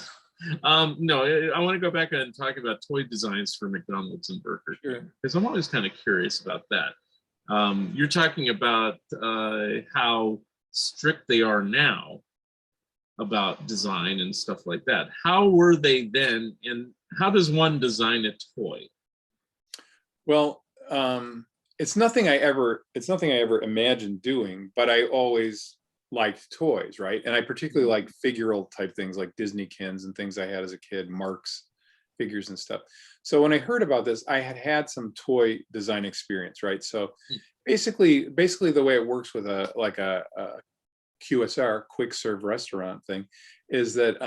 No, I want to go back and talk about toy designs for McDonald's and Burger King, because I'm always kind of curious about that. You're talking about how strict they are now about design and stuff like that. How were they then, and how does one design a toy? Well, it's nothing I ever imagined doing, but I always liked toys, right? And I particularly like figural type things like Disneykins and things I had as a kid, Marx figures and stuff. So when I heard about this, I had some toy design experience, right? So basically the way it works with a QSR, quick serve restaurant thing, is that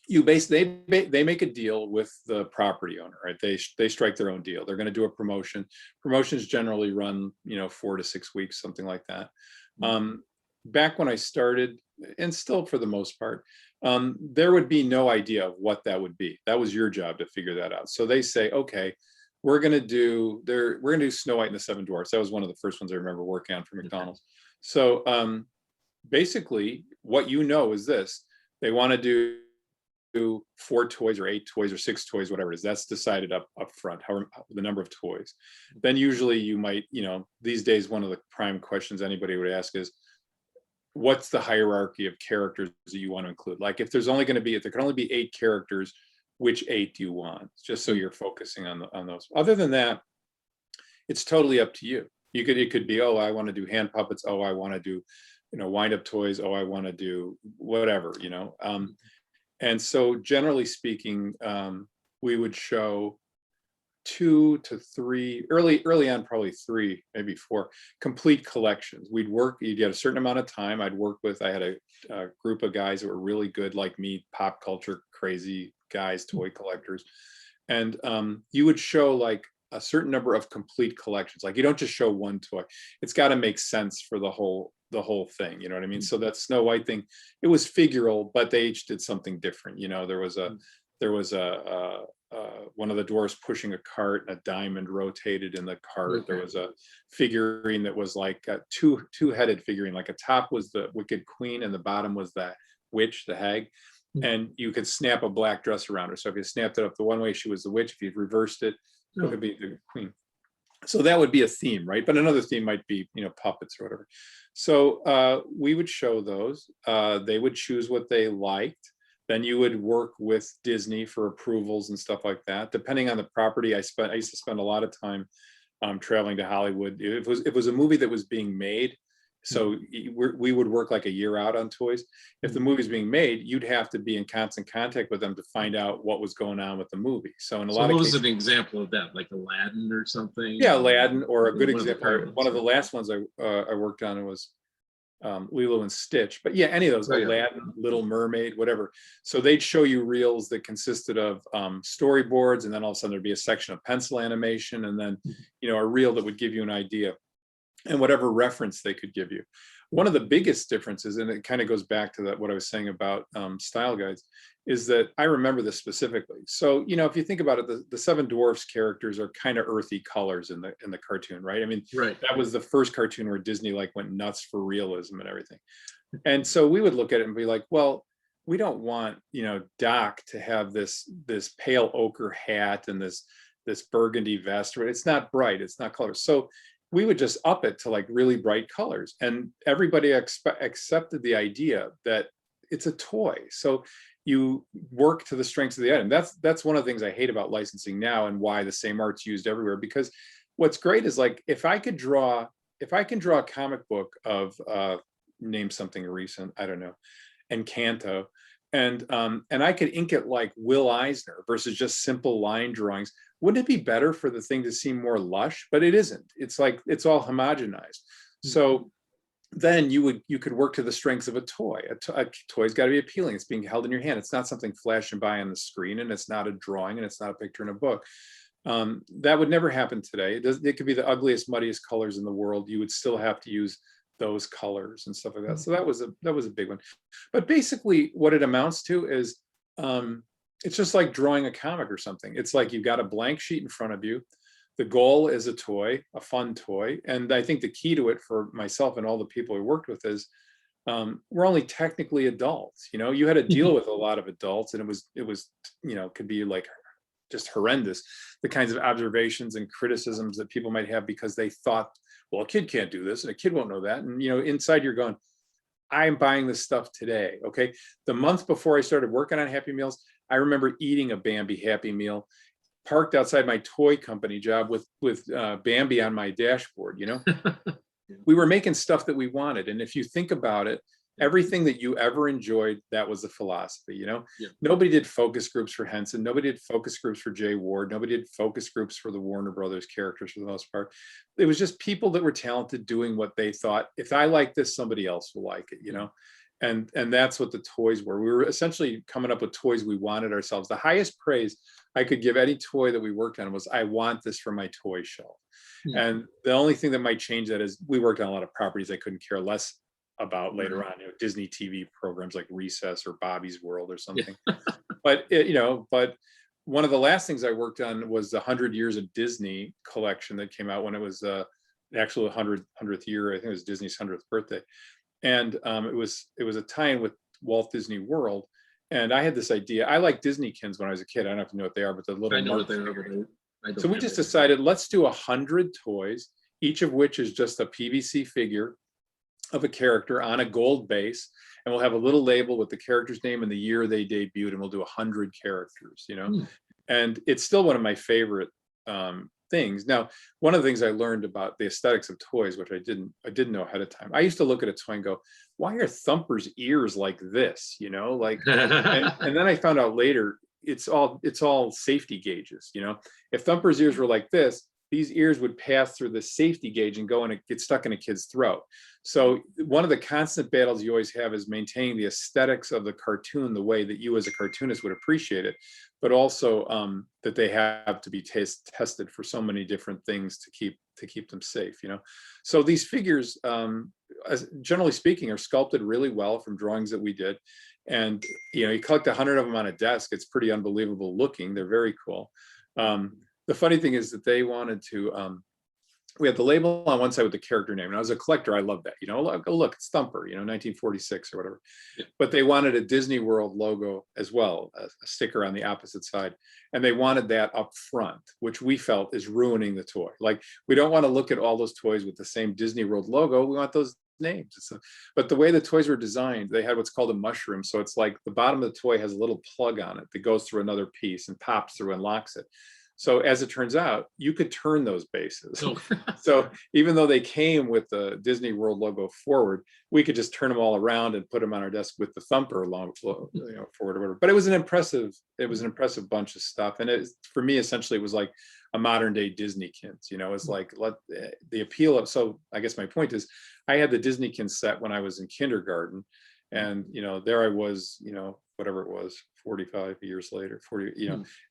they make a deal with the property owner, right? They strike their own deal. They're going to do a promotion. Promotions generally run 4 to 6 weeks, something like that. Back when I started, and still for the most part, there would be no idea of what that would be. That was your job to figure that out. So they say, okay, we're going to do Snow White and the Seven Dwarfs. That was one of the first ones I remember working on for McDonald's. So basically what is this: they want to do 4 toys or 8 toys or 6 toys, whatever it is. That's decided up front, however the number of toys. Then usually you might, these days one of the prime questions anybody would ask is, what's the hierarchy of characters that you want to include? Like if there can only be 8 characters, which 8 do you want? Just so you're focusing on those. Other than that, it's totally up to you. It could be, oh, I want to do hand puppets. Oh, I want to do wind up toys. Oh, I want to do whatever, and so generally speaking, we would show 2 to 3, early on, probably 3, maybe 4 complete collections. You'd get a certain amount of time. I had a group of guys that were really good, like me, pop culture crazy guys, toy collectors. And you would show like a certain number of complete collections. Like you don't just show one toy. It's got to make sense for the whole thing. You know what I mean? So that Snow White thing, it was figural, but they each did something different. There was one of the dwarfs pushing a cart, and a diamond rotated in the cart. Okay. There was a figurine that was like a two-headed figurine. Like a top was the Wicked Queen and the bottom was the witch, the hag. And you could snap a black dress around her. So if you snapped it up the one way, she was the witch. If you reversed it, it could be the queen. So that would be a theme, right? But another theme might be, puppets or whatever. So we would show those. They would choose what they liked. Then you would work with Disney for approvals and stuff like that. Depending on the property, I used to spend a lot of time traveling to Hollywood. If it was a movie that was being made, so we would work like a year out on toys. If the movie's being made, you'd have to be in constant contact with them to find out what was going on with the movie. So in a lot of cases, what was an example of that, like Aladdin or something? Yeah, Aladdin, or a good example. One of the last ones I worked on was Lilo and Stitch. But yeah, any of those, Aladdin, Little Mermaid, whatever. So they'd show you reels that consisted of storyboards, and then all of a sudden there'd be a section of pencil animation, and then a reel that would give you an idea, and whatever reference they could give you. One of the biggest differences, and it kind of goes back to what I was saying about style guides, is that I remember this specifically. So, if you think about it, the Seven Dwarfs characters are kind of earthy colors in the cartoon, right? I mean, That was the first cartoon where Disney went nuts for realism and everything. And so we would look at it and be like, well, we don't want, Doc to have this pale ochre hat and this burgundy vest, right? It's not bright, it's not color. So we would just up it to like really bright colors, and everybody accepted the idea that it's a toy. So you work to the strengths of the item. That's one of the things I hate about licensing now, and why the same art's used everywhere. Because what's great is, like, if I can draw a comic book of name something recent, I don't know, Encanto, and I could ink it like Will Eisner versus just simple line drawings, wouldn't it be better for the thing to seem more lush? But it isn't. It's like it's all homogenized. So then you could work to the strengths of a toy. A toy's got to be appealing. It's being held in your hand. It's not something flashing by on the screen, and it's not a drawing, and it's not a picture in a book. That would never happen today. It could be the ugliest, muddiest colors in the world. You would still have to use those colors and stuff like that. So that was a big one. But basically, what it amounts to is, it's just like drawing a comic or something. It's like you've got a blank sheet in front of you. The goal is a toy, a fun toy. And I think the key to it for myself and all the people we worked with is, we're only technically adults. You had to deal with a lot of adults, and it was could be like just horrendous, the kinds of observations and criticisms that people might have because they thought, well, a kid can't do this and a kid won't know that. And inside you're going, I'm buying this stuff today. Okay. The month before I started working on Happy Meals, I remember eating a Bambi Happy Meal parked outside my toy company job with Bambi on my dashboard. We were making stuff that we wanted. And if you think about it, everything that you ever enjoyed, that was the philosophy. Yeah. Nobody did focus groups for Henson. Nobody did focus groups for Jay Ward. Nobody did focus groups for the Warner Brothers characters for the most part. It was just people that were talented doing what they thought, if I like this, somebody else will like it, and that's what the toys were. We were essentially coming up with toys we wanted ourselves. The highest praise I could give any toy that we worked on was, I want this for my toy shelf. And the only thing that might change that is, we worked on a lot of properties I couldn't care less about later on, Disney TV programs like Recess or Bobby's World or something. But but one of the last things I worked on was the 100 Years of Disney collection that came out when it was the actual 100th year. I think it was Disney's 100th birthday, and it was a tie-in with Walt Disney World. And I had this idea. I like Disneykins when I was a kid. I don't have to know what they are, but the little. I know what they are, but so we just decided, let's do 100 toys, each of which is just a PVC figure of a character on a gold base, and we'll have a little label with the character's name and the year they debuted, and we'll do 100 characters. And it's still one of my favorite things. Now, one of the things I learned about the aesthetics of toys, which I didn't know ahead of time, I used to look at a toy and go, why are Thumper's ears like this? Like, and then I found out later, it's all safety gauges. If Thumper's ears were like this, these ears would pass through the safety gauge and go and get stuck in a kid's throat. So one of the constant battles you always have is maintaining the aesthetics of the cartoon the way that you as a cartoonist would appreciate it, but also that they have to be tested for so many different things to keep them safe. So these figures, generally speaking, are sculpted really well from drawings that we did. And you collect 100 of them on a desk. It's pretty unbelievable looking. They're very cool. The funny thing is that they wanted to, we had the label on one side with the character name. And I was a collector. I love that. Look, it's Thumper, 1946 or whatever. Yeah. But they wanted a Disney World logo as well, a sticker on the opposite side. And they wanted that up front, which we felt is ruining the toy. Like, we don't want to look at all those toys with the same Disney World logo. We want those names. But the way the toys were designed, they had what's called a mushroom. So it's like the bottom of the toy has a little plug on it that goes through another piece and pops through and locks it. So as it turns out, you could turn those bases. Oh. So even though they came with the Disney World logo forward, we could just turn them all around and put them on our desk with the Thumper along, forward or whatever. But it was an impressive bunch of stuff. And for me, essentially, it was like a modern day Disneykins. It's like the appeal of. So I guess my point is, I had the Disneykins set when I was in kindergarten, and there I was, whatever it was, 45 years later, 40,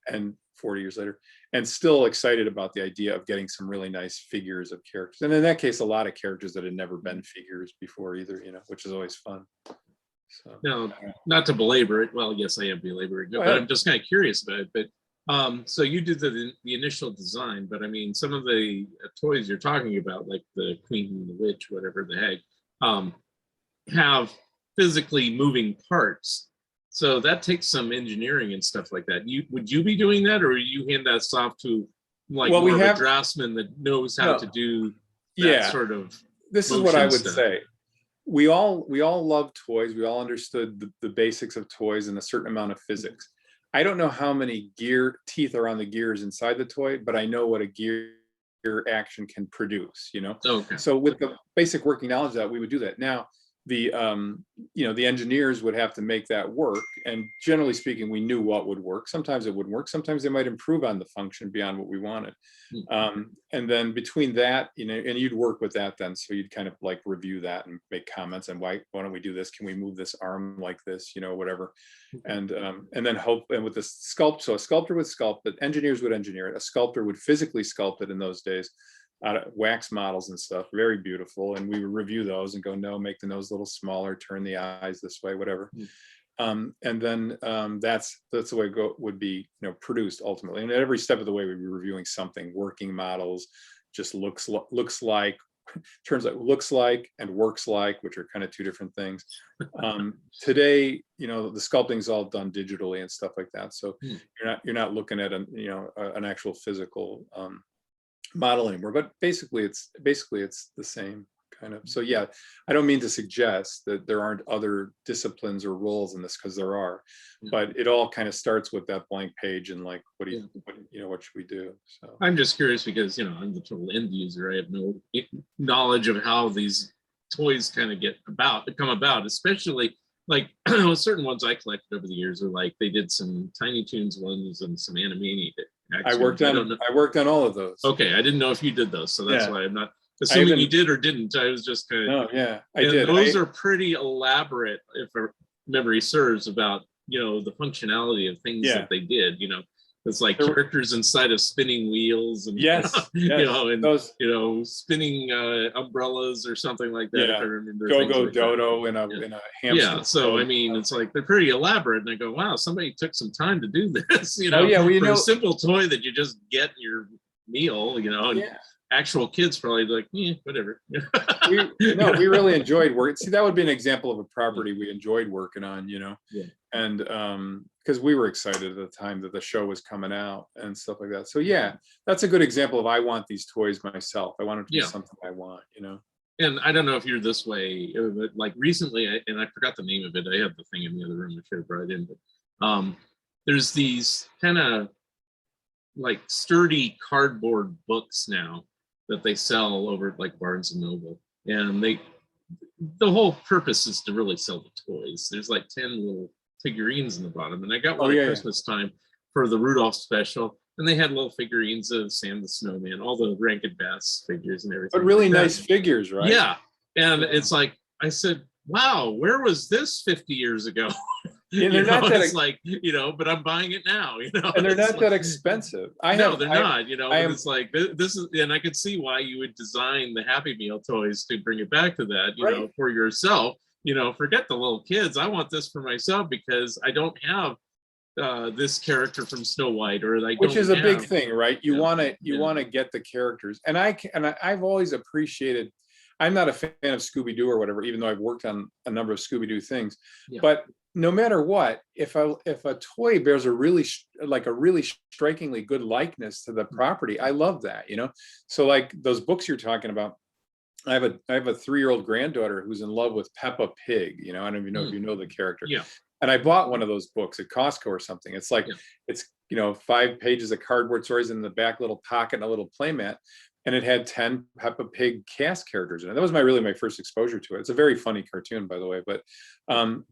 and 40 years later, and still excited about the idea of getting some really nice figures of characters. And in that case, a lot of characters that had never been figures before either, which is always fun. So, now, not to belabor it. Well, yes, I am belaboring it, but I'm just kind of curious about it. But so you did the initial design, but I mean, some of the toys you're talking about, like the Queen and the Witch, whatever the heck, have physically moving parts. So that takes some engineering and stuff like that. Would you be doing that, or you hand that off to like Well, more we of a have draftsman that knows how to do that yeah. sort of This is what I motion would stuff? say. We all love toys. We all understood the basics of toys and a certain amount of physics. I don't know how many teeth are on the gears inside the toy, but I know what a gear action can produce, you know? Okay. So with the basic working knowledge of that, we would do that. Now, the the engineers would have to make that work, and generally speaking, we knew what would work. Sometimes it wouldn't work. Sometimes they might improve on the function beyond what we wanted. And then between that, and you'd work with that then, so you'd kind of like review that and make comments and why don't we do this? Can we move this arm like this? Whatever. And then hope, and with the sculpt, so a sculptor would sculpt it, engineers would engineer it, a sculptor would physically sculpt it in those days. Out of wax models and stuff, very beautiful, and we would review those and go, no, make the nose a little smaller, turn the eyes this way, whatever. And then that's the way it would be produced ultimately, and at every step of the way we'd be reviewing something, working models, just looks like, turns out looks like and works like, which are kind of two different things. Today, the sculpting is all done digitally and stuff like that, so you're not looking at an actual physical model anymore, but basically it's the same kind of. So yeah, I don't mean to suggest that there aren't other disciplines or roles in this, because there are, but it all kind of starts with that blank page and like, what should we do? So I'm just curious because I'm the total end user. I have no knowledge of how these toys kind of come about, especially like certain ones I collected over the years are like they did some Tiny Toons ones and some Animaniacs. I worked on all of those. Okay, I didn't know if you did those, so that's why I'm not assuming you did or didn't. I was just kind of. No, yeah, I did. Those are pretty elaborate, if memory serves, about the functionality of things that they did. It's like characters inside of spinning wheels and and those, spinning umbrellas or something like that. Yeah. If I remember. Go like Dodo in a hamster. Yeah, so I mean, it's like they're pretty elaborate, and I go, wow, somebody took some time to do this. For a simple toy that you just get in your meal. And actual kids probably like, whatever. We really enjoyed working. See, that would be an example of a property we enjoyed working on. And because we were excited at the time that the show was coming out and stuff like that. So yeah, that's a good example of I want these toys myself. I want it to be something I want. And I don't know if you're this way, but like recently, and I forgot the name of it. I have the thing in the other room I should have brought in, but there's these kind of like sturdy cardboard books now that they sell over at like Barnes and Noble, and the whole purpose is to really sell the toys. There's like 10 little figurines in the bottom, and I got one at Christmas time for the Rudolph special, and they had little figurines of Sam the Snowman, all the Rankin Bass figures and everything. But really nice figures, right? Yeah, and it's like I said, wow, where was this 50 years ago? And they're not that, it's like, but I'm buying it now, and they're not that expensive. They're not, it's like this is, and I could see why you would design the Happy Meal toys to bring it back to that, for yourself. Forget the little kids. I want this for myself because I don't have this character from Snow White, which is a big thing, right? You want to get the characters, and I've always appreciated. I'm not a fan of Scooby-Doo or whatever, even though I've worked on a number of Scooby-Doo things. But no matter what, if a toy bears a really strikingly good likeness to the property, I love that. So like those books you're talking about, I have a 3-year-old granddaughter who's in love with Peppa Pig. I don't even know if you know the character. Yeah. And I bought one of those books at Costco or something. It's like it's 5 pages of cardboard stories in the back little pocket and a little playmat. And it had 10 Peppa Pig cast characters in it. That was my first exposure to it. It's a very funny cartoon, by the way. But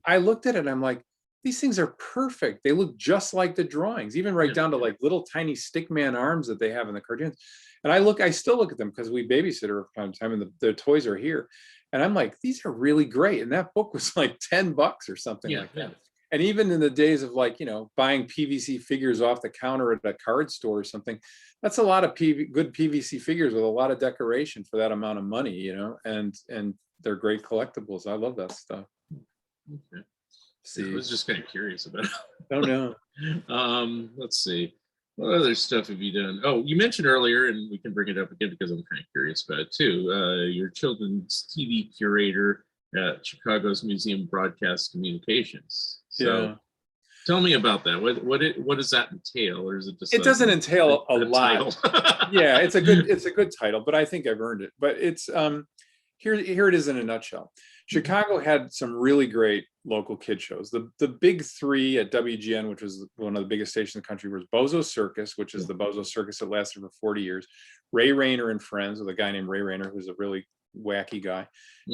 I looked at it and I'm like, these things are perfect. They look just like the drawings, even right down to like little tiny stickman arms that they have in the cartoons. And I still look at them because we babysit her from time to time, and the toys are here. And I'm like, these are really great. And that book was like $10 or something like that. And even in the days of like, buying PVC figures off the counter at a card store or something, that's a lot of good PVC figures with a lot of decoration for that amount of money, and they're great collectibles. I love that stuff. Okay. See, I was just kind of curious about it. Oh no. Let's see. What other stuff have you done? Oh, you mentioned earlier, and we can bring it up again because I'm kind of curious about it too. Your children's TV curator at Chicago's Museum of Broadcast Communications. So Tell me about that. What does that entail, or is it just It doesn't entail a lot. title? Yeah, it's a good title, but I think I've earned it. But it's here it is in a nutshell. Chicago had some really great local kid shows. The big three at WGN, which was one of the biggest stations in the country, was Bozo Circus, which is the Bozo Circus that lasted for 40 years. Ray Rayner and Friends, with a guy named Ray Rayner, who's a really wacky guy,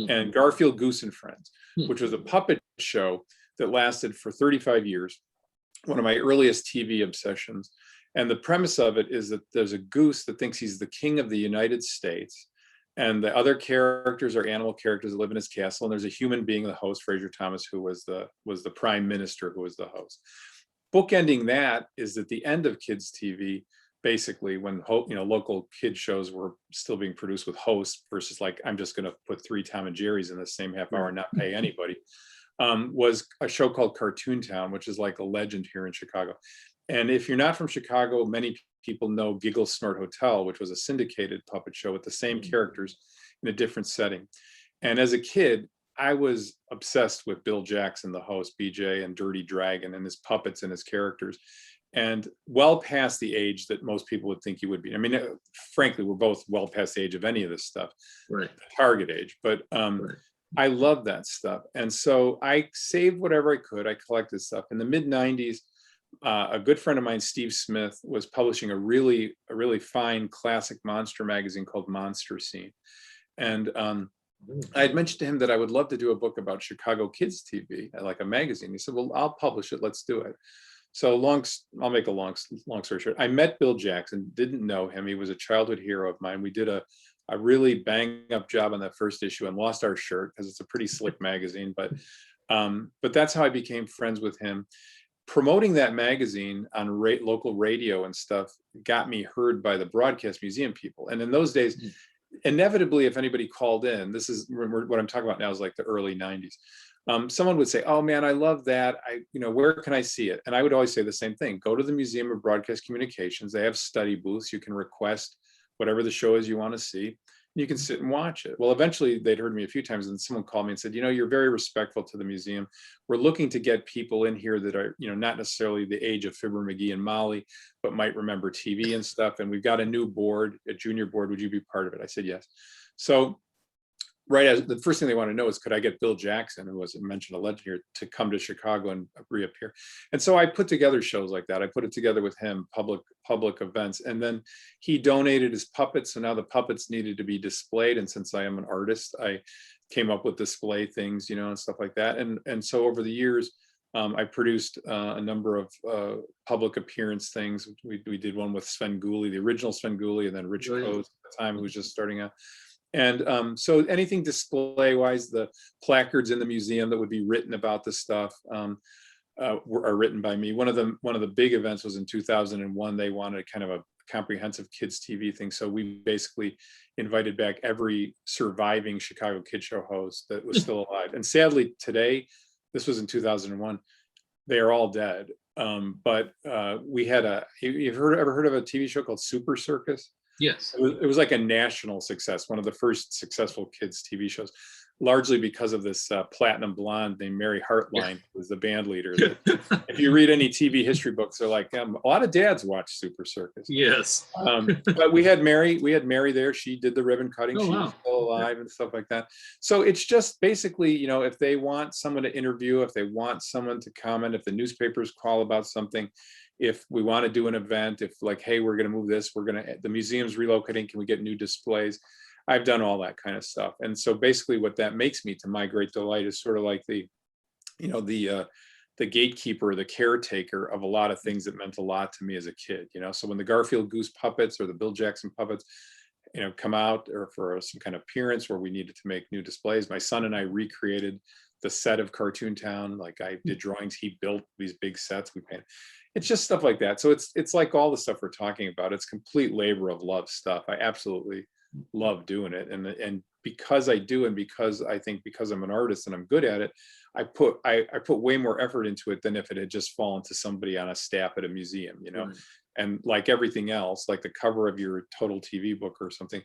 and Garfield Goose and Friends, which was a puppet show that lasted for 35 years. One of my earliest TV obsessions. And the premise of it is that there's a goose that thinks he's the king of the United States. And the other characters are animal characters that live in his castle. And there's a human being, the host, Fraser Thomas, who was the prime minister, who was the host. Bookending that is at the end of kids TV, basically, when local kid shows were still being produced with hosts versus like, I'm just going to put 3 Tom and Jerry's in the same half hour and not pay anybody, was a show called Cartoon Town, which is like a legend here in Chicago. And if you're not from Chicago, many people know Giggle Snort Hotel, which was a syndicated puppet show with the same characters in a different setting. And as a kid, I was obsessed with Bill Jackson, the host, BJ, and Dirty Dragon, and his puppets and his characters. And well past the age that most people would think you would be. I mean, frankly, we're both well past the age of any of this stuff, right? Target age, but Right. I love that stuff. And so I saved whatever I could. I collected stuff. In the mid 90s, a good friend of mine, Steve Smith, was publishing a really fine classic monster magazine called Monster Scene. And I had mentioned to him that I would love to do a book about Chicago kids TV, like a magazine. He said, well, I'll publish it. Let's do it. So I'll make a long story short. I met Bill Jackson, didn't know him. He was a childhood hero of mine. We did a really bang up job on that first issue and lost our shirt because it's a pretty slick magazine. But that's how I became friends with him. Promoting that magazine on local radio and stuff got me heard by the broadcast museum people. And in those days, inevitably, if anybody called in, this is what I'm talking about now is like the early 90s. Someone would say, oh man, I love that. Where can I see it? And I would always say the same thing. Go to the Museum of Broadcast Communications. They have study booths. You can request whatever the show is you want to see. You can sit and watch it. Well, eventually they'd heard me a few times and someone called me and said, you're very respectful to the museum. We're looking to get people in here that are, not necessarily the age of Fibber McGee and Molly, but might remember TV and stuff. And we've got a new board, a junior board. Would you be part of it? I said, yes. So right as the first thing they want to know is, could I get Bill Jackson, who was mentioned a legend here, to come to Chicago and reappear? And so I put together shows like that. I put it together with him, public events, and then he donated his puppets. So now the puppets needed to be displayed. And since I am an artist, I came up with display things, and stuff like that. And so over the years, I produced a number of public appearance things. We did one with Sven Gulli, the original Sven Gulli, and then Rich Coase at the time, who was just starting out. And so anything display wise, the placards in the museum that would be written about the stuff are written by me. One of the big events was in 2001. They wanted kind of a comprehensive kids TV thing. So we basically invited back every surviving Chicago kid show host that was still alive. And sadly today, this was in 2001, they are all dead. But we had you've ever heard of a TV show called Super Circus? Yes. It was like a national success, one of the first successful kids TV shows, largely because of this platinum blonde named Mary Hartline, who was the band leader. If you read any TV history books, they're like, a lot of dads watch Super Circus. Yes. But we had Mary there. She did the ribbon cutting. Oh, She's wow. still alive and stuff like that. So it's just basically, if they want someone to interview, if they want someone to comment, if the newspapers call about something, if we want to do an event, if like, hey, we're going to move this, the museum's relocating, can we get new displays? I've done all that kind of stuff. And so basically what that makes me, to my great delight, is sort of like the gatekeeper, the caretaker of a lot of things that meant a lot to me as a kid, So when the Garfield Goose puppets or the Bill Jackson puppets, come out or for some kind of appearance where we needed to make new displays, my son and I recreated the set of Cartoon Town. Like I did drawings, he built these big sets, we painted. It's just stuff like that. So it's like all the stuff we're talking about. It's complete labor of love stuff. I absolutely love doing it. And because I do, and because I think because I'm an artist and I'm good at it, I put way more effort into it than if it had just fallen to somebody on a staff at a museum, Right. And like everything else, like the cover of your Total TV book or something,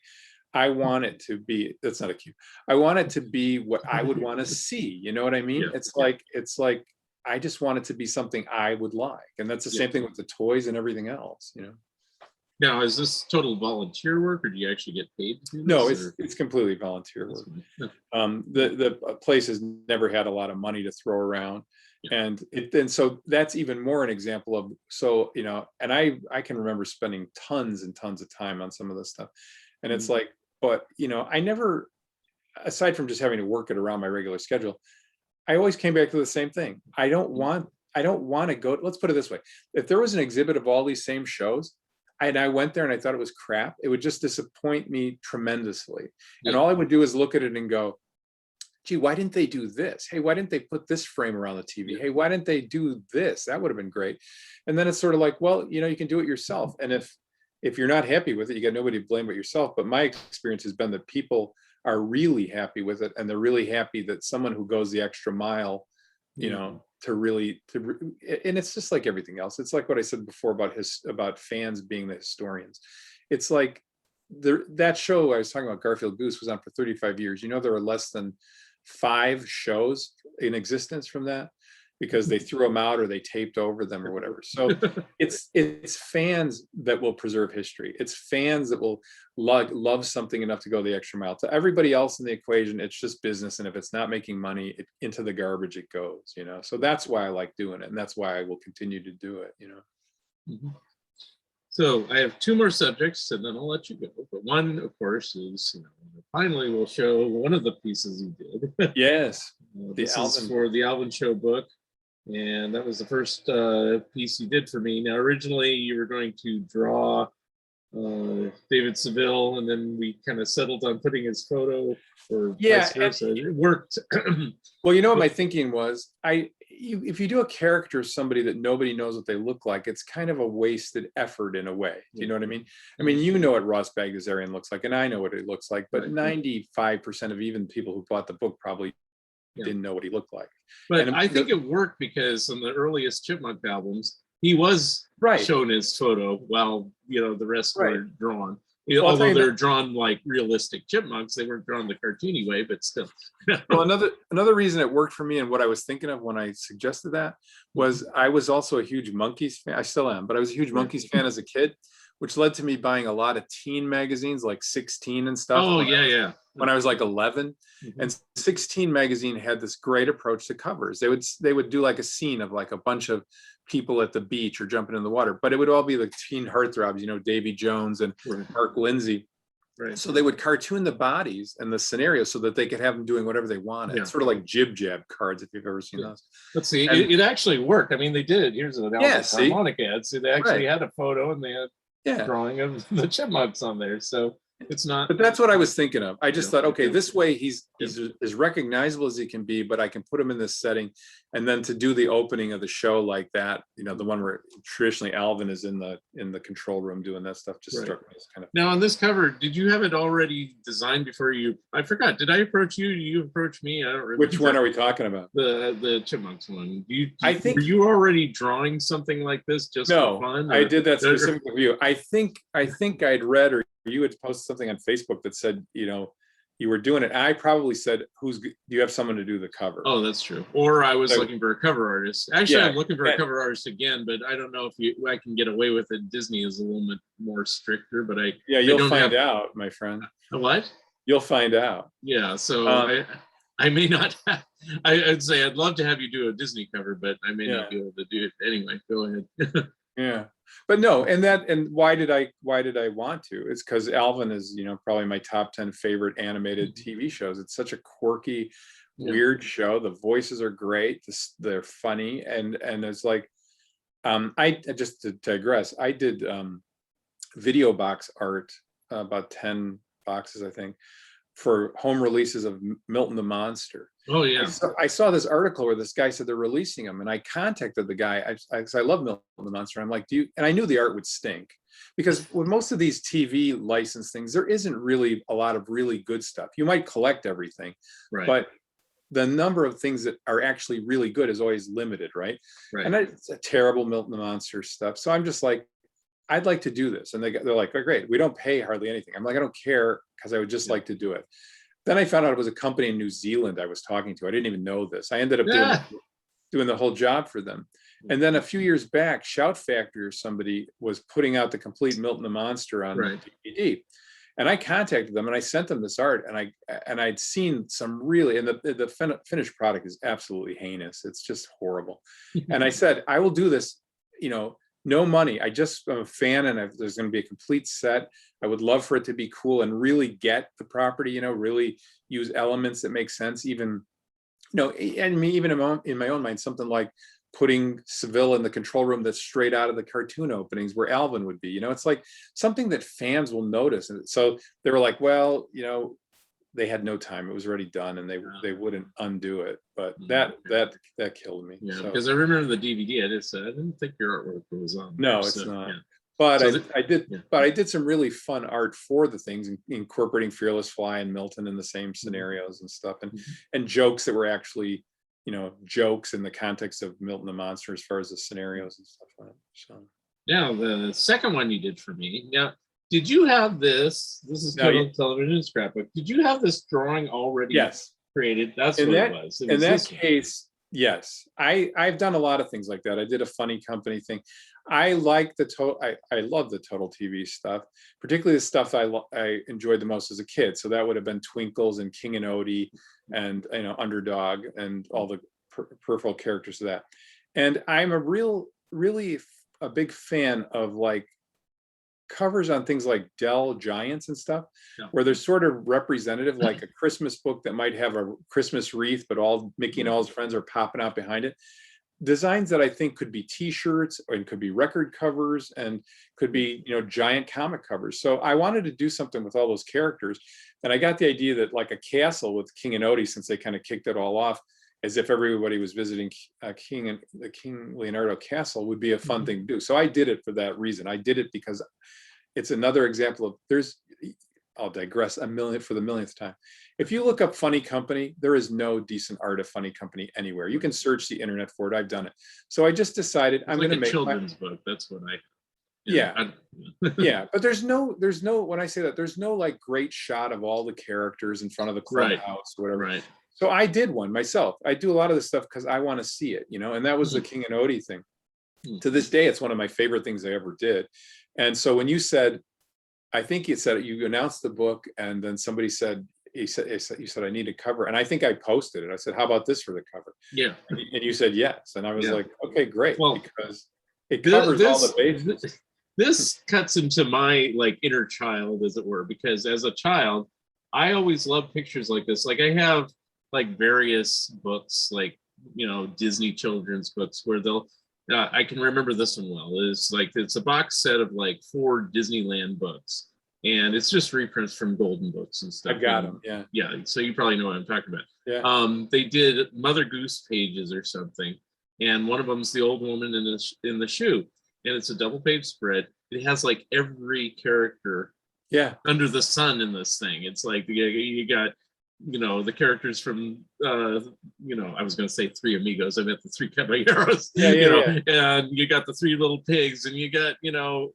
I want it to be, that's not a cue. I want it to be what I would want to see. You know what I mean? Yeah. It's like, I just want it to be something I would like. And that's the same thing with the toys and everything else, you know. Now, is this total volunteer work, or do you actually get paid to do this? No, it's completely volunteer work. The place has never had a lot of money to throw around. And so that's even more an example of, so, you know, and I can remember spending tons and tons of time on some of this stuff. And it's like, but, you know, I never, aside from just having to work it around my regular schedule, I always came back to the same thing. I don't want to go, let's put it this way. If there was an exhibit of all these same shows, and I went there and I thought it was crap, it would just disappoint me tremendously. And all I would do is look at it and go, gee, why didn't they do this? Hey, why didn't they put this frame around the TV? Hey, why didn't they do this? That would have been great. And then it's sort of like, well, you know, you can do it yourself. And if you're not happy with it, you got nobody to blame but yourself. But my experience has been that people are really happy with it, and they're really happy that someone who goes the extra mile, you know, and it's just like everything else. It's like what I said before about fans being the historians. It's like that show I was talking about, Garfield Goose, was on for 35 years. You know, there are less than 5 shows in existence from that, because they threw them out or they taped over them or whatever. So it's fans that will preserve history. It's fans that will love something enough to go the extra mile. To everybody else in the equation, it's just business. And if it's not making money, into the garbage it goes, you know? So that's why I like doing it. And that's why I will continue to do it, you know? So I have 2 more subjects and then I'll let you go. But one, of course, is, you know, finally we'll show one of the pieces you did. Yes. This is for the Alvin Show book. And that was the first piece you did for me. Now, originally you were going to draw David Seville, and then we kind of settled on putting his photo, or vice versa. It worked. Well, you know what my thinking was? If you do a character, somebody that nobody knows what they look like, it's kind of a wasted effort in a way. Do you know what I mean? I mean, you know what Ross Bagdasarian looks like, and I know what it looks like, but 95% of even people who bought the book probably didn't know what he looked like. But I think it worked because on the earliest Chipmunk albums, he was shown his photo while, you know, the rest were drawn. Although they're drawn like realistic chipmunks, they weren't drawn the cartoony way, but still. Well, another reason it worked for me, and what I was thinking of when I suggested that, was I was also a huge Monkees fan. I still am, but I was a huge Monkees fan as a kid, which led to me buying a lot of teen magazines like 16 and stuff. Oh, yeah. When I was like 11, and 16 magazine had this great approach to covers. They would do like a scene of like a bunch of people at the beach or jumping in the water, but it would all be like teen heartthrobs, you know, Davy Jones and Mark Lindsay. So they would cartoon the bodies and the scenarios so that they could have them doing whatever they wanted. Sort of like jib jab cards, if you've ever seen those. Let's see, it actually worked. I mean, they did. Here's an harmonic ad. So they actually had a photo, and they had drawing of the chipmunks on there. So it's not, but that's what I was thinking of. I just thought, okay, this way he's as recognizable as he can be, but I can put him in this setting. And then to do the opening of the show like that, you know, the one where traditionally Alvin is in the control room doing that stuff, just struck me as kind of. Now on this cover, did you have it already designed before you? I forgot. Did I approach you? Did you approach me? I don't remember. Which one are we talking about? The Chipmunks one. I think, were you already drawing something like this just for fun? I did that specifically for you. I think I'd read, or you had posted something on Facebook that said, you know, you were doing it. I probably said, do you have someone to do the cover? Oh, that's true. Or I was looking for a cover artist. Actually, I'm looking for a cover artist again, but I don't know if I can get away with it. Disney is a little bit more stricter, but you'll find out, my friend. What? You'll find out. Yeah. So I may not have, I'd say I'd love to have you do a Disney cover, but I may not be able to do it. Anyway, go ahead. Yeah. But no, and why did I want to? It's because Alvin is, you know, probably my top 10 favorite animated TV shows. It's such a quirky, weird show. The voices are great. They're funny, and it's like, I just to digress, I did video box art, about 10 boxes, I think, for home releases of Milton the Monster. Oh yeah. I saw this article where this guy said they're releasing them, and I contacted the guy. I love Milton the Monster. I'm like, and I knew the art would stink, because with most of these TV license things, there isn't really a lot of really good stuff. You might collect everything, but the number of things that are actually really good is always limited, right? And it's a terrible Milton the Monster stuff. So I'm just like, I'd like to do this. And they're like, oh, great. We don't pay hardly anything. I'm like, I don't care, because I would just like to do it. Then I found out it was a company in New Zealand I was talking to. I didn't even know this. I ended up doing doing the whole job for them. And then a few years back, Shout Factory or somebody was putting out the complete Milton the Monster on DVD. And I contacted them and I sent them this art, and I'd seen some really, and the finished product is absolutely heinous. It's just horrible. And I said, I will do this, you know, no money. I'm a fan, and there's going to be a complete set. I would love for it to be cool and really get the property, you know, really use elements that make sense. Even, you know, and me, even in my own mind, something like putting Seville in the control room that's straight out of the cartoon openings where Alvin would be, you know, it's like something that fans will notice. And so they were like, well, you know, they had no time. It was already done, and they wouldn't undo it. But that killed me. Yeah, so, because I remember the DVD. I just said I didn't think your artwork was on. No, there, it's so, not. Yeah. But So I did some really fun art for the things, incorporating Fearless Fly and Milton in the same scenarios and stuff, and jokes that were actually, you know, jokes in the context of Milton the Monster as far as the scenarios and stuff like that. So now the second one you did for me. Now, did you have this? This is television scrapbook. Did you have this drawing already created? That's what it was. In that case, yes. I've done a lot of things like that. I did a Funny Company thing. I like I love the Total TV stuff, particularly the stuff I enjoyed the most as a kid. So that would have been Twinkles and King and Odie and, you know, Underdog and all the peripheral characters of that. And I'm really a big fan of like covers on things like Dell Giants and stuff, where they're sort of representative, like a Christmas book that might have a Christmas wreath, but all Mickey and all his friends are popping out behind it. Designs that I think could be t-shirts and could be record covers and could be, you know, giant comic covers. So I wanted to do something with all those characters. And I got the idea that like a castle with King and Odie, since they kind of kicked it all off, as if everybody was visiting the King Leonardo Castle, would be a fun thing to do. So I did it for that reason. I did it because it's another example of I'll digress for the millionth time. If you look up Funny Company, there is no decent art of Funny Company anywhere. You can search the internet for it. I've done it. So I just decided I'm going to make children's book. That's what yeah. But there's no, when I say that, there's no like great shot of all the characters in front of the clubhouse or whatever. Right. So I did one myself. I do a lot of this stuff because I want to see it, you know, and that was the King and Odie thing. To this day, it's one of my favorite things I ever did. And so when you said, I think you said you announced the book, and then somebody said, you said I need a cover, and I think I posted it. I said, how about this for the cover? Yeah. And you said yes, and I was like, okay, great, well, because it covers all the bases. This cuts into my like inner child, as it were, because as a child, I always loved pictures like this. Like I have like various books, like, you know, Disney children's books where they'll. I can remember this one well. It's a box set of like 4 Disneyland books, and it's just reprints from Golden Books and stuff. I got them. Yeah. Yeah. So you probably know what I'm talking about. Yeah. They did Mother Goose pages or something, and one of them's the old woman in the shoe, and it's a double page spread. It has like every character. Yeah. Under the sun in this thing. It's like you got, you know, the characters from you know, I was going to say 3 Amigos. I meant the 3 Caballeros. And you got the 3 Little Pigs, and you got, you know,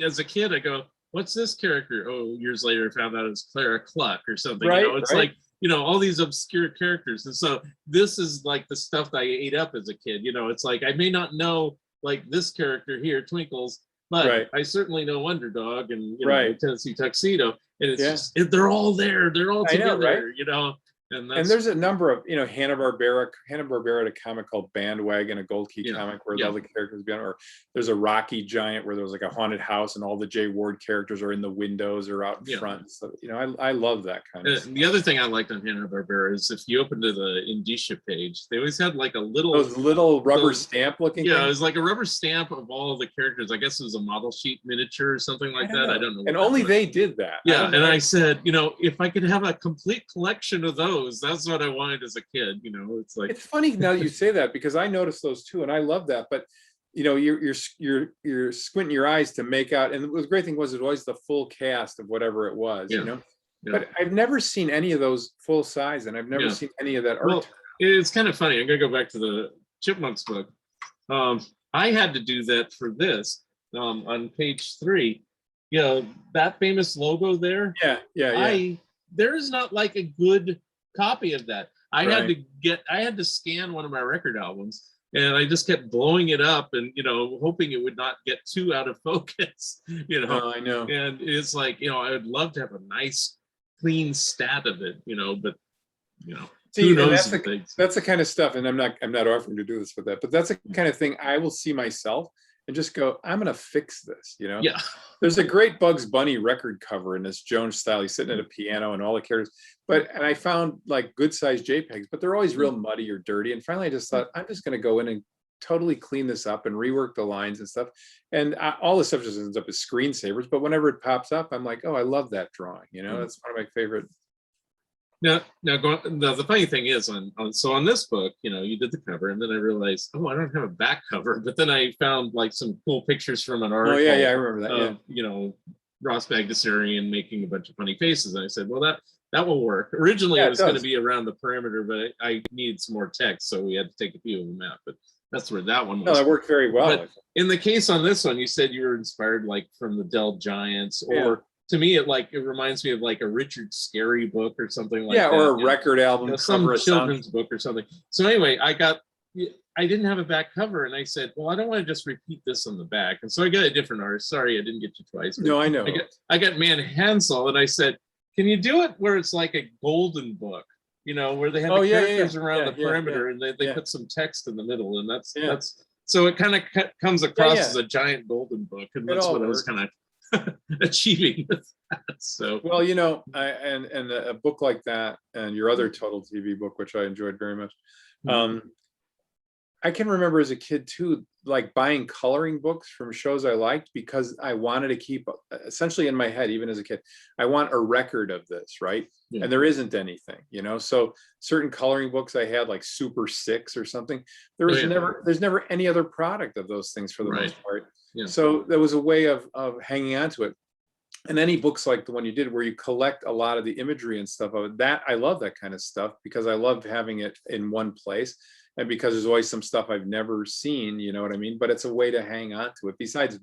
as a kid, I go, what's this character? Oh, years later, I found out it was Clara Cluck or something. Right, you know, it's like, you know, all these obscure characters. And so this is like the stuff that I ate up as a kid. You know, it's like I may not know like this character here, Twinkles, but I certainly know Underdog and, you know, Tennessee Tuxedo. And it's just, they're all there. They're all together, you know. And there's a number of, you know, Hanna-Barbera had a comic called Bandwagon, a Gold Key comic where all the characters be on, or there's a Rocky Giant where there was like a haunted house and all the Jay Ward characters are in the windows or out in front. So, you know, I love that kind of stuff. The other thing I liked on Hanna-Barbera is if you open to the Indicia page, they always had like those little rubber stamp looking things. It was like a rubber stamp of all of the characters. I guess it was a model sheet miniature or something like that. I don't know. And only they did that. Yeah. And I said, you know, if I could have a complete collection of those, that's what I wanted as a kid. You know, it's like, it's funny now you say that, because I noticed those too, and I love that. But you know, you're squinting your eyes to make out. And the great thing was it was always the full cast of whatever it was. You know, but I've never seen any of those full size, and I've never seen any of that art. Well, it's kind of funny. I'm gonna go back to the Chipmunks book. I had to do that for this on page 3. You know, that famous logo there. Yeah. There is not like a good copy of that. I Right. had to scan one of my record albums, and I just kept blowing it up and, hoping it would not get too out of focus, No, I know. and it's like, I would love to have a nice clean stat of it, but who See, and knows these things. that's the kind of stuff, and I'm not offering to do this with that, but that's the kind of thing I will see myself and just go, I'm gonna fix this, Yeah. There's a great Bugs Bunny record cover in this Jones style. He's sitting at a piano and all the characters, and I found like good sized JPEGs, but they're always real muddy or dirty. And finally I just thought, I'm just gonna go in and totally clean this up and rework the lines and stuff. And all this stuff just ends up as screensavers, but whenever it pops up, I'm like, oh, I love that drawing. That's one of my favorite. Now, the funny thing is on this book, you did the cover, and then I realized, I don't have a back cover. But then I found like some cool pictures from an article. Oh yeah, I remember that. Ross Bagdasarian making a bunch of funny faces, and I said, well, that will work. Originally, it was going to be around the perimeter, but I needed some more text, so we had to take a few of them out. But that's where that one was. No, that worked very well. But in the case on this one, you said you were inspired like from the Dell Giants, or to me, it reminds me of like a Richard Scarry book or something like that. Or a record album, some children's book or something. So anyway, I didn't have a back cover, and I said, well, I don't want to just repeat this on the back. And so I got a different artist. Sorry, I didn't get you twice. No, I know. I got Man Hansel, and I said, can you do it where it's like a golden book? Where they have the characters around the perimeter, and they put some text in the middle, and that's so it kind of comes across as a giant golden book, and that's what I was kind of achieving with that. So well, and a book like that, and your other Total TV book, which I enjoyed very much. I can remember as a kid too, like buying coloring books from shows I liked, because I wanted to keep essentially in my head, even as a kid, I want a record of this, right? And there isn't anything, so certain coloring books I had, like Super 6 or something, there's never any other product of those things for the most part. So there was a way of hanging on to it. And any books like the one you did, where you collect a lot of the imagery and stuff of it, that I love that kind of stuff, because I love having it in one place. And because there's always some stuff I've never seen, you know what I mean? But it's a way to hang on to it. Besides,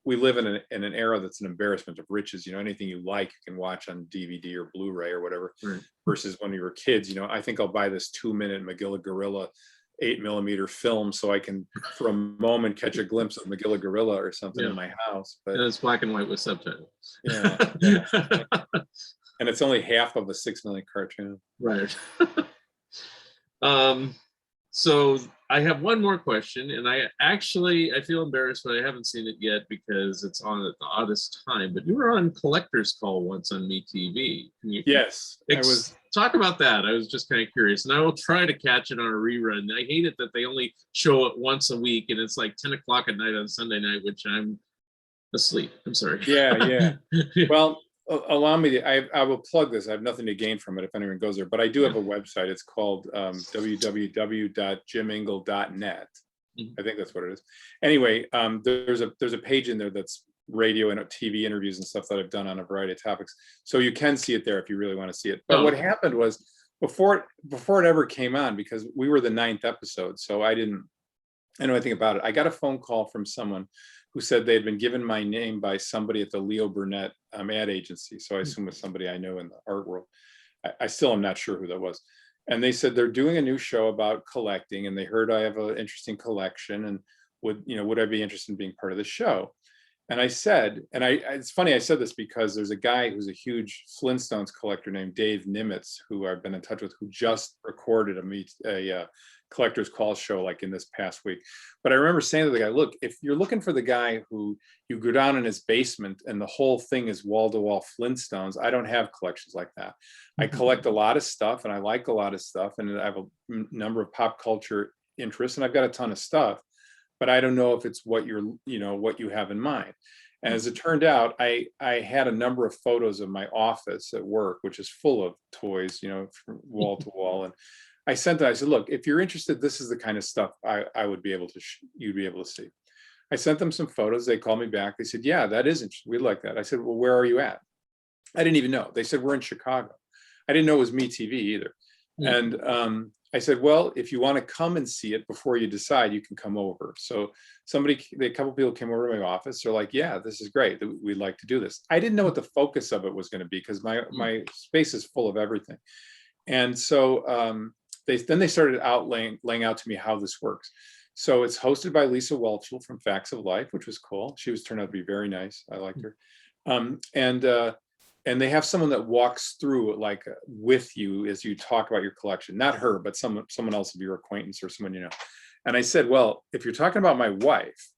we live in an era that's an embarrassment of riches. Anything you like, you can watch on DVD or Blu-ray or whatever. Right. Versus when we were kids, I think I'll buy this 2-minute Magilla Gorilla 8mm film so I can, for a moment, catch a glimpse of Magilla Gorilla or something in my house. But and it's black and white with subtitles. Yeah. And it's only half of a 6 million cartoon. Right. So I have one more question, and I feel embarrassed, but I haven't seen it yet because it's on at the oddest time. But you were on Collector's Call once on MeTV. Yes, talk about that. I was just kind of curious, and I will try to catch it on a rerun. I hate it that they only show it once a week, and it's like 10 o'clock at night on Sunday night, which I'm asleep. I'm sorry. Yeah. Well, allow me to, I will plug this. I have nothing to gain from it if anyone goes there, but I do have a website. It's called www.jimengel.net. I think that's what it is. Anyway, there's a page in there that's radio and TV interviews and stuff that I've done on a variety of topics. So you can see it there if you really want to see it. But what happened was, before it ever came on, because we were the 9th episode, so I know anything about it. I got a phone call from someone who said they had been given my name by somebody at the Leo Burnett ad agency. So I assume it's somebody I know in the art world. I still am not sure who that was. And they said they're doing a new show about collecting, and they heard I have an interesting collection, and would I be interested in being part of the show? And I said, it's funny I said this, because there's a guy who's a huge Flintstones collector named Dave Nimitz, who I've been in touch with, who just recorded a Collector's Call show like in this past week. But I remember saying to the guy, look, if you're looking for the guy who you go down in his basement and the whole thing is wall-to-wall Flintstones, I don't have collections like that. I collect a lot of stuff, and I like a lot of stuff, and I have a number of pop culture interests, and I've got a ton of stuff, but I don't know if it's what what you have in mind. And as it turned out, I had a number of photos of my office at work, which is full of toys, from wall to wall. And I said, look, if you're interested, this is the kind of stuff I would be able to, you'd be able to see. I sent them some photos. They called me back. They said, yeah, that is interesting. We'd like that. I said, well, where are you at? I didn't even know. They said, we're in Chicago. I didn't know it was MeTV either. And I said, well, if you want to come and see it before you decide, you can come over. So a couple people came over to my office. They're like, yeah, this is great. We'd like to do this. I didn't know what the focus of it was going to be, because my space is full of everything. And so they started laying out to me how this works. So it's hosted by Lisa Whelchel from Facts of Life, which was cool. She turned out to be very nice. I liked her. And they have someone that walks through it, like with you as you talk about your collection. Not her, but someone else of your acquaintance or someone you know. And I said, well, if you're talking about my wife,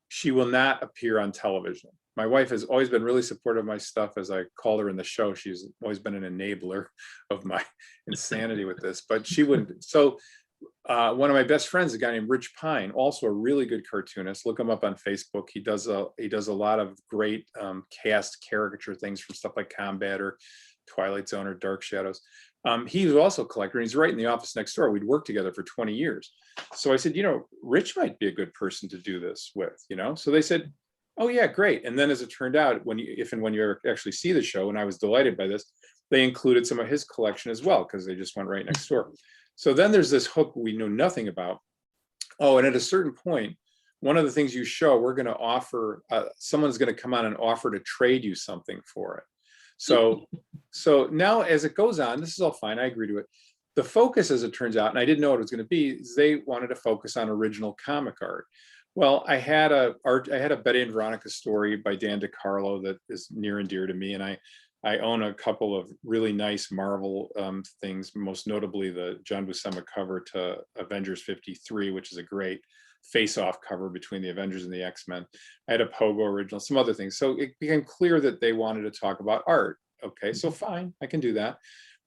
she will not appear on television. My wife has always been really supportive of my stuff. As I called her in the show, she's always been an enabler of my insanity with this, but she wouldn't. So one of my best friends, a guy named Rich Pine, also a really good cartoonist. Look him up on Facebook. He does a lot of great cast caricature things from stuff like Combat or Twilight Zone or Dark Shadows. He was also a collector, and he's right in the office next door. We'd worked together for 20 years. So I said, Rich might be a good person to do this with, So they said, oh yeah, great. And then as it turned out, if and when you ever actually see the show, and I was delighted by this, they included some of his collection as well, because they just went right next door. So then there's this hook we know nothing about. Oh, and at a certain point, one of the things you show, we're going to offer, someone's going to come on and offer to trade you something for it. So now as it goes on, this is all fine. I agree to it. The focus, as it turns out, and I didn't know what it was going to be, is they wanted to focus on original comic art. Well, I had a Betty and Veronica story by Dan DeCarlo that is near and dear to me, and I own a couple of really nice Marvel things, most notably the John Buscema cover to Avengers 53, which is a great face-off cover between the Avengers and the X-Men. I had a Pogo original, some other things. So it became clear that they wanted to talk about art. Okay, so fine, I can do that.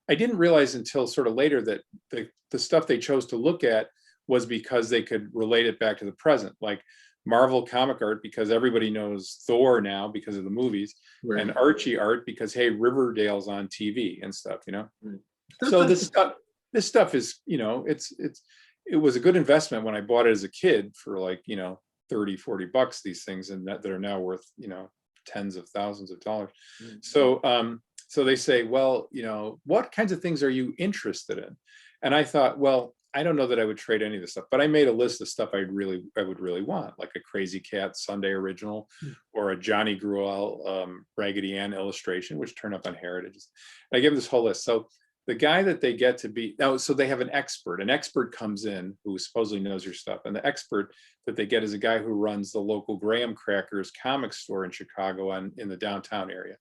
I didn't realize until sort of later that the stuff they chose to look at was because they could relate it back to the present, like Marvel comic art because everybody knows Thor now because of the movies, right, and Archie art because, hey, Riverdale's on TV and stuff, Right. So this stuff is, it was a good investment when I bought it as a kid for like, $30-40 these things, and that are now worth, tens of thousands of dollars. Mm-hmm. So they say, well, what kinds of things are you interested in? And I thought, well, I don't know that I would trade any of this stuff, but I made a list of stuff I would really want, like a Crazy Cat Sunday original, or a Johnny Gruelle Raggedy Ann illustration, which turned up on Heritage. I give them this whole list. So the guy that they get to be now, so they have an expert. An expert comes in who supposedly knows your stuff, and the expert that they get is a guy who runs the local Graham Crackers comic store in Chicago in the downtown area.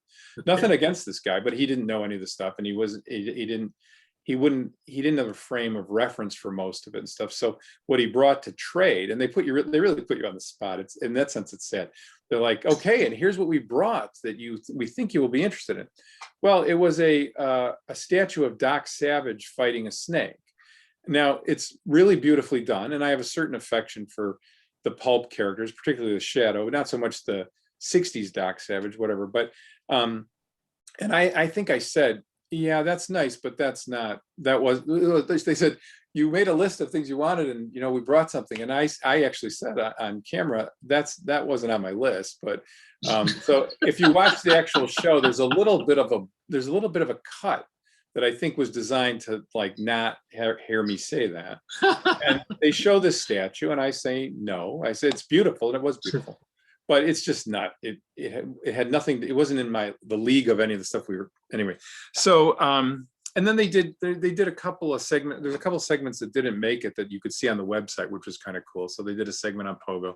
Nothing against this guy, but he didn't know any of the stuff, and he didn't have a frame of reference for most of it and stuff. So what he brought to trade, and they really put you on the spot. It's in that sense, it's sad. They're like, okay, and here's what we brought that we think you will be interested in. Well, it was a statue of Doc Savage fighting a snake. Now it's really beautifully done, and I have a certain affection for the pulp characters, particularly the Shadow, not so much the 60s Doc Savage, whatever. But and I think I said, yeah, that's nice, but they said, you made a list of things you wanted, and we brought something, and I actually said on camera that wasn't on my list. But so if you watch the actual show, there's a little bit of a cut that I think was designed to like not hear me say that. And they show this statue, and I say no. I said it's beautiful, and it was beautiful. But it's just not, it had nothing, it wasn't in the league of any of the stuff we were, anyway. So, and then they did a couple of segments, there's a couple of segments that didn't make it that you could see on the website, which was kind of cool. So they did a segment on Pogo.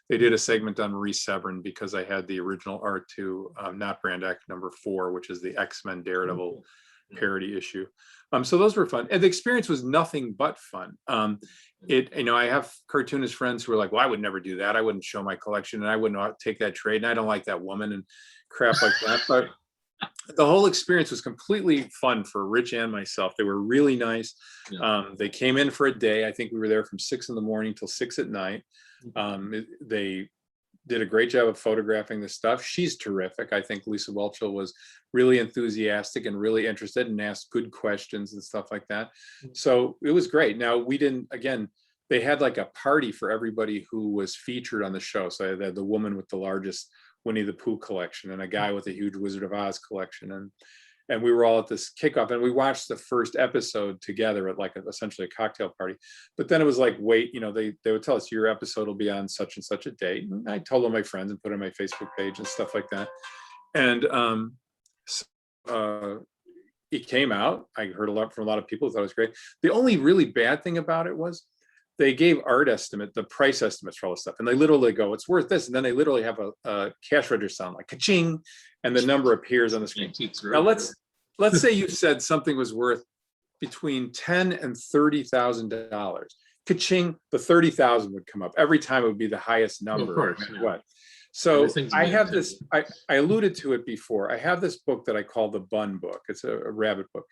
They did a segment on Reseverin because I had the original art to Not Brand Act #4, which is the X-Men Daredevil parody issue. So those were fun, and the experience was nothing but fun. I have cartoonist friends who are like, well, I would never do that. I wouldn't show my collection, and I wouldn't take that trade, and I don't like that woman and crap like that. But the whole experience was completely fun for Rich and myself. They were really nice. Yeah. They came in for a day. I think we were there from 6 a.m. till 6 p.m. They did a great job of photographing the stuff. She's terrific. I think Lisa Whelchel was really enthusiastic and really interested and asked good questions and stuff like that. So it was great. Now they had like a party for everybody who was featured on the show. So they had the woman with the largest Winnie the Pooh collection and a guy with a huge Wizard of Oz collection. And we were all at this kickoff, and we watched the first episode together at like essentially a cocktail party. But then it was like, wait, they would tell us your episode will be on such and such a date. And I told all my friends and put it on my Facebook page and stuff like that. And it came out. I heard a lot from a lot of people who thought it was great. The only really bad thing about it was they gave the price estimates for all this stuff. And they literally go, it's worth this. And then they literally have a cash register sound like ka-ching, and the number appears on the screen. Now let's say you said something was worth between $10,000 and $30,000. Ka-ching, the 30,000 would come up. Every time it would be the highest number. Of course, yeah. What? So I have this, I alluded to it before. I have this book that I call the Bun Book. It's a rabbit book.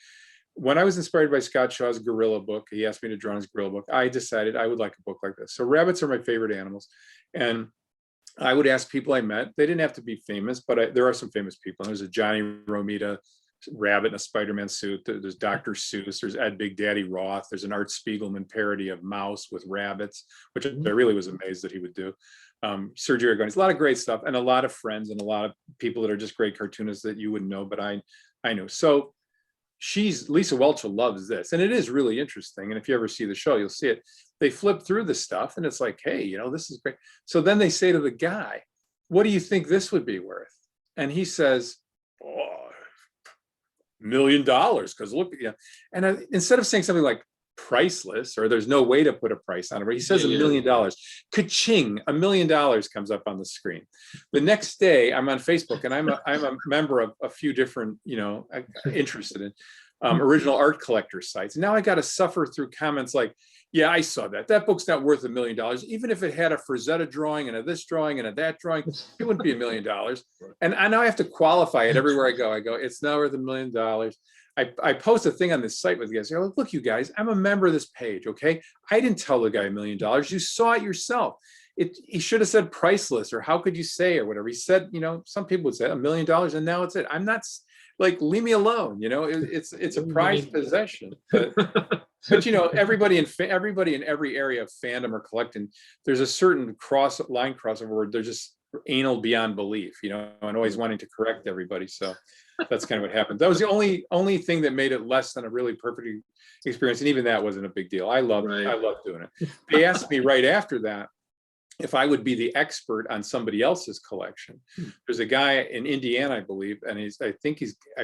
When I was inspired by Scott Shaw's Gorilla book, he asked me to draw his Gorilla book. I decided I would like a book like this. So rabbits are my favorite animals. And I would ask people I met. They didn't have to be famous, but there are some famous people. There's a Johnny Romita rabbit in a Spider-Man suit. There's Dr. Seuss. There's Ed Big Daddy Roth. There's an Art Spiegelman parody of Mouse with rabbits, which I really was amazed that he would do. Sergio Aragonés, a lot of great stuff, and a lot of friends and a lot of people that are just great cartoonists that you wouldn't know, but I know. So Lisa Welch loves this, and it is really interesting. And if you ever see the show, you'll see it. They flip through the stuff, and it's like, hey, this is great. So then they say to the guy, "What do you think this would be worth?" And he says, "Oh, $1 million." Because look, And instead of saying something like priceless, or there's no way to put a price on it, but he says $1 million. Ka-ching, $1 million comes up on the screen. The next day I'm on Facebook, and I'm a member of a few different, interested in original art collector sites. And now I got to suffer through comments like, yeah, I saw that book's not worth $1 million. Even if it had a Frazetta drawing and a this drawing and a that drawing, it wouldn't be $1 million. And I now have to qualify it everywhere I go. I go, it's not worth $1 million. I post a thing on this site with you guys. Like, look, you guys, I'm a member of this page, okay? I didn't tell the guy $1 million. You saw it yourself. He should have said priceless, or how could you say, or whatever. He said, some people would say $1 million, and now it's it. I'm not like, leave me alone. It's a prized possession. But everybody in every area of fandom or collecting, there's a certain line crossover where they're just anal beyond belief, and always wanting to correct everybody. So that's kind of what happened. That was the only thing that made it less than a really perfect experience, and even that wasn't a big deal. I love doing it. They asked me right after that if I would be the expert on somebody else's collection. There's a guy in Indiana, I believe, and I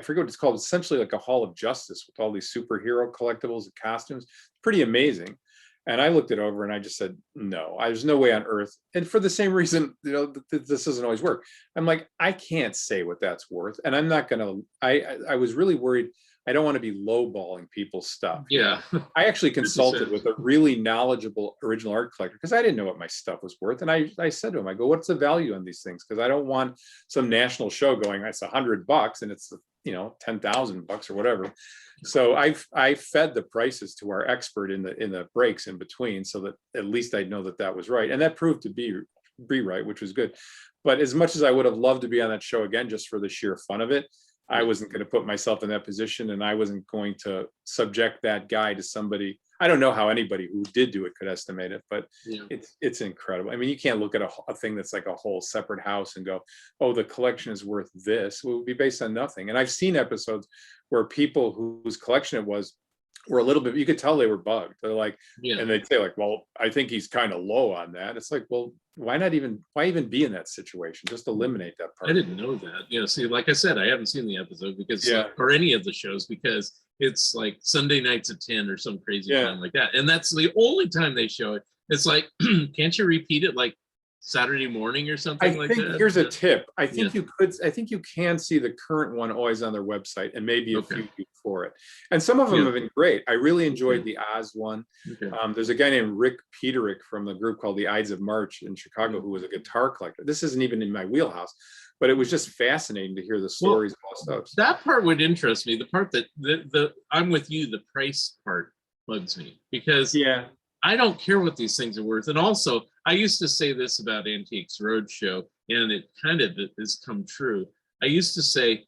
forget what it's called. It's essentially like a Hall of Justice with all these superhero collectibles and costumes. Pretty amazing. And I looked it over and I just said, no, there's no way on earth. And for the same reason, this doesn't always work. I'm like, I can't say what that's worth. And I'm not going to, I was really worried. I don't want to be lowballing people's stuff. Yeah. I actually consulted with a really knowledgeable original art collector because I didn't know what my stuff was worth. And I said to him, I go, what's the value on these things? Because I don't want some national show going, it's $100 and it's $10,000 or whatever. So I fed the prices to our expert in the breaks in between, so that at least I'd know that was right. And that proved to be right, which was good. But as much as I would have loved to be on that show again, just for the sheer fun of it, I wasn't going to put myself in that position, and I wasn't going to subject that guy to somebody. I don't know how anybody who did do it could estimate it, but it's incredible. I mean, you can't look at a thing that's like a whole separate house and go, oh, the collection is worth this. It would be based on nothing. And I've seen episodes where people whose collection it was were a little bit, you could tell they were bugged. They're like, and they'd say like, well, I think he's kind of low on that. It's like, well, why even be in that situation? Just eliminate that part. I didn't know that. See, like I said, I haven't seen the episode because, or any of the shows, because it's like Sunday nights at 10 or some crazy time like that. And that's the only time they show it. It's like, can't you repeat it like Saturday morning or something like that? Here's a tip. I think you can see the current one always on their website, and maybe a few before it. And some of them have been great. I really enjoyed the Oz one. There's a guy named Rick Peterick from the group called the Ides of March in Chicago who was a guitar collector. This isn't even in my wheelhouse, but it was just fascinating to hear the stories of all stuff. That part would interest me. The part that I'm with you, the price part bugs me, because I don't care what these things are worth. And also, I used to say this about Antiques Roadshow, and it kind of has come true. I used to say,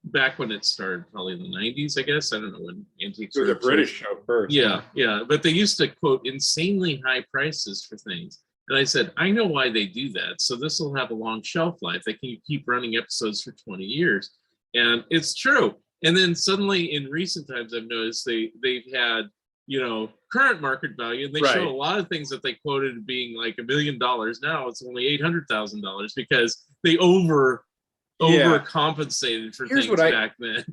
back when it started, probably in the 90s, I guess. I don't know when Antiques Roadshow. It was a British show first. Yeah. But they used to quote insanely high prices for things. And I said, I know why they do that. So this will have a long shelf life. They can keep running episodes for 20 years. And it's true. And then suddenly in recent times, I've noticed they've had, current market value, and they show a lot of things that they quoted being like $1 million. Now it's only $800,000 because they Yeah. overcompensated for Here's things what back then.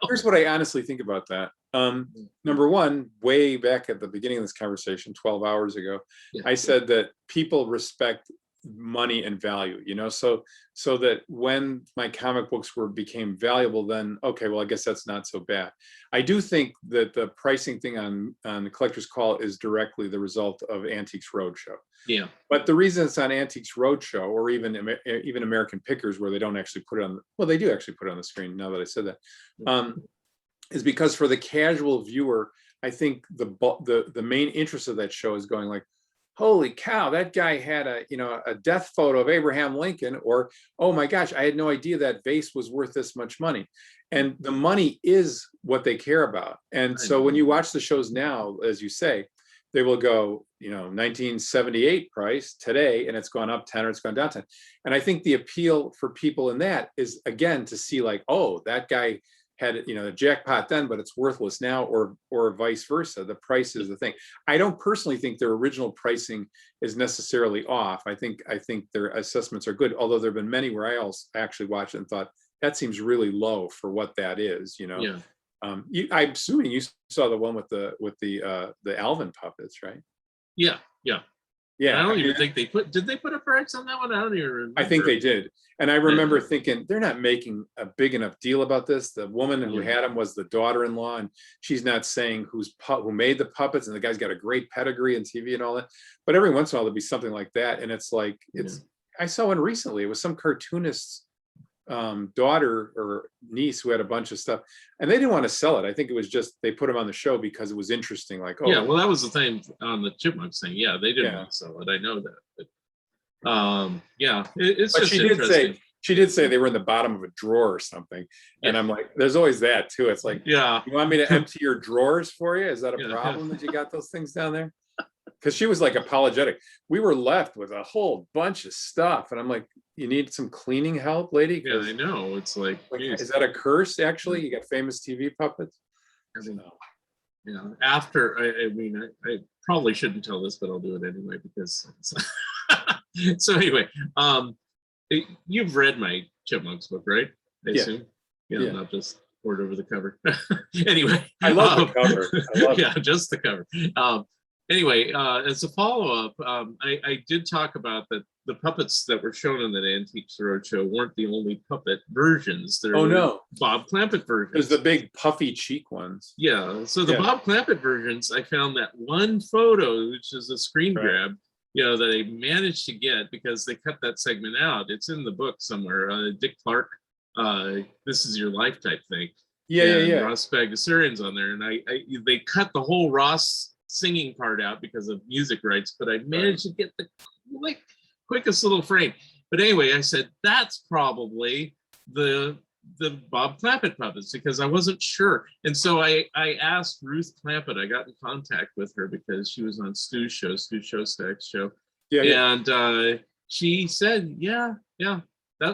Here's what I honestly think about that. Number one, way back at the beginning of this conversation, 12 hours ago, Yeah. I said that people respect money and value, so that when my comic books became valuable, then okay, well, I guess that's not so bad. I do think that the pricing thing on the Collector's Call is directly the result of Antiques Roadshow. Yeah. But the reason it's on Antiques Roadshow, or even American Pickers, where they don't actually put it on, well, they do actually put it on the screen now that I said that, is because for the casual viewer, I think the main interest of that show is going like, holy cow, that guy had a death photo of Abraham Lincoln, or, oh my gosh, I had no idea that vase was worth this much money. And the money is what they care about. And so when you watch the shows now, as you say, they will go, 1978 price today, and it's gone up 10 or it's gone down 10. And I think the appeal for people in that is, again, to see like, oh, that guy had a jackpot then, but it's worthless now, or vice versa. The price is the thing. I don't personally think their original pricing is necessarily off. I think their assessments are good, although there have been many where I also actually watched it and thought that seems really low for what that is. Yeah. I'm assuming you saw the one with the Alvin puppets, right? Yeah. Yeah. I don't even think did they put a price on that one? I don't even remember. I think they did. And I remember thinking, they're not making a big enough deal about this. The woman who had him was the daughter-in-law, and she's not saying who made the puppets, and the guy's got a great pedigree in TV and all that. But every once in a while there'll be something like that. And it's like, I saw one recently. It was some cartoonist's daughter or niece who had a bunch of stuff, and they didn't want to sell it. I think it was just they put them on the show because it was interesting. Like, oh yeah, well, that was the thing on the Chipmunks thing. Yeah, they didn't want to sell it. I know that. But it's but just interesting. She did say they were in the bottom of a drawer or something, and I'm like, there's always that too. It's like, you want me to empty your drawers for you? Is that a problem that you got those things down there? Because she was like apologetic. We were left with a whole bunch of stuff, and I'm like, you need some cleaning help, lady? Yeah, I know. It's like is that a curse? Actually, you got famous TV puppets. I don't know. Yeah. After I probably shouldn't tell this, but I'll do it anyway because. So anyway, you've read my Chipmunks book, right? I assume. Yeah, not just poured over the cover. Anyway, I love the cover. I love it. Just the cover. Anyway, as a follow-up, I did talk about that the puppets that were shown in that Antiques Roadshow weren't the only puppet versions. There were Bob Clampett versions. There's the big puffy cheek ones. Yeah, so the Bob Clampett versions, I found that one photo, which is a screen grab, that I managed to get because they cut that segment out. It's in the book somewhere. Dick Clark, This Is Your Life type thing. Yeah. Ross Bagdasarian's on there, and they cut the whole Ross singing part out because of music rights, but I managed to get the quickest little frame. But anyway, I said that's probably the Bob Clampett puppets because I wasn't sure. And so I asked Ruth Clampett. I got in contact with her because she was on Stu Shostak's show. And she said,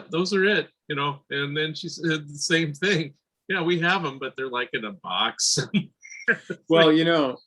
those are it, and then she said the same thing. Yeah, we have them, but they're like in a box. Well,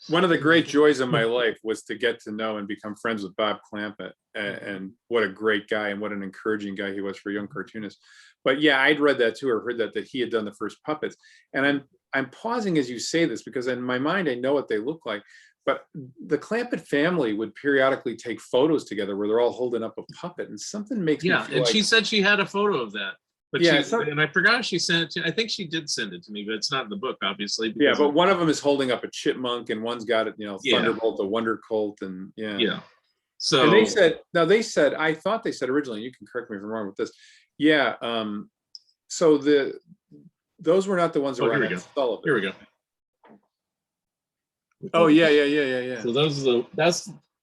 one of the great joys of my life was to get to know and become friends with Bob Clampett, and what a great guy and what an encouraging guy he was for young cartoonists. But yeah, I'd read that too, or heard that he had done the first puppets. And I'm pausing as you say this because in my mind I know what they look like. But the Clampett family would periodically take photos together where they're all holding up a puppet, and something makes me feel and she said she had a photo of that. But and I forgot she sent it to. I think she did send it to me, but it's not in the book, obviously. Yeah, but one of them is holding up a chipmunk, and one's got it, Thunderbolt, a Wonder Colt, and So and they said, I thought they said originally. You can correct me if I'm wrong with this. Yeah. So those were not the ones that were on Sullivan. Here we go. Oh yeah. So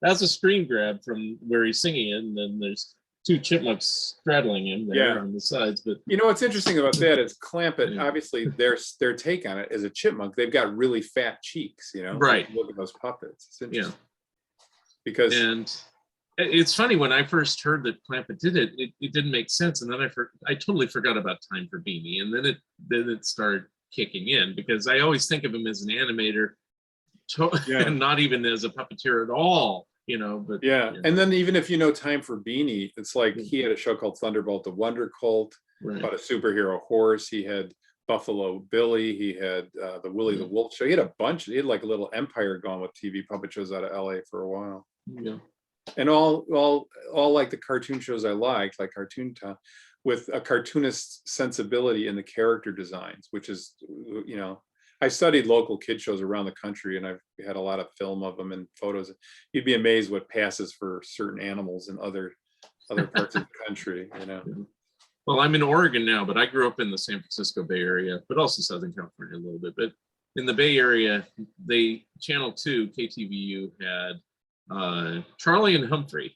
that's a screen grab from where he's singing, and then there's two chipmunks straddling him there on the sides. But what's interesting about that is Clampett, obviously their take on it is a chipmunk. They've got really fat cheeks, Right. Look at those puppets. It's interesting. Because it's funny, when I first heard that Clampett did it, it didn't make sense, and then I totally forgot about Time for Beanie, and then it started kicking in because I always think of him as an animator, and not even as a puppeteer at all. but Yeah. yeah. And then even if you know Time for Beanie, it's like Yeah. he had a show called Thunderbolt the Wonder Colt Right. about a superhero horse. He had Buffalo Billy. He had the Willie the Wolf show. He had a bunch. He had like a little empire going with TV puppet shows out of LA for a while. Yeah. And all like the cartoon shows I liked, like Cartoon Town, with a cartoonist sensibility in the character designs, which is, I studied local kid shows around the country, and I've had a lot of film of them and photos. You'd be amazed what passes for certain animals in other parts of the country. Yeah. Well, I'm in Oregon now, but I grew up in the San Francisco Bay Area, but also Southern California a little bit. But in the Bay Area, Channel 2, KTVU, had Charlie and Humphrey.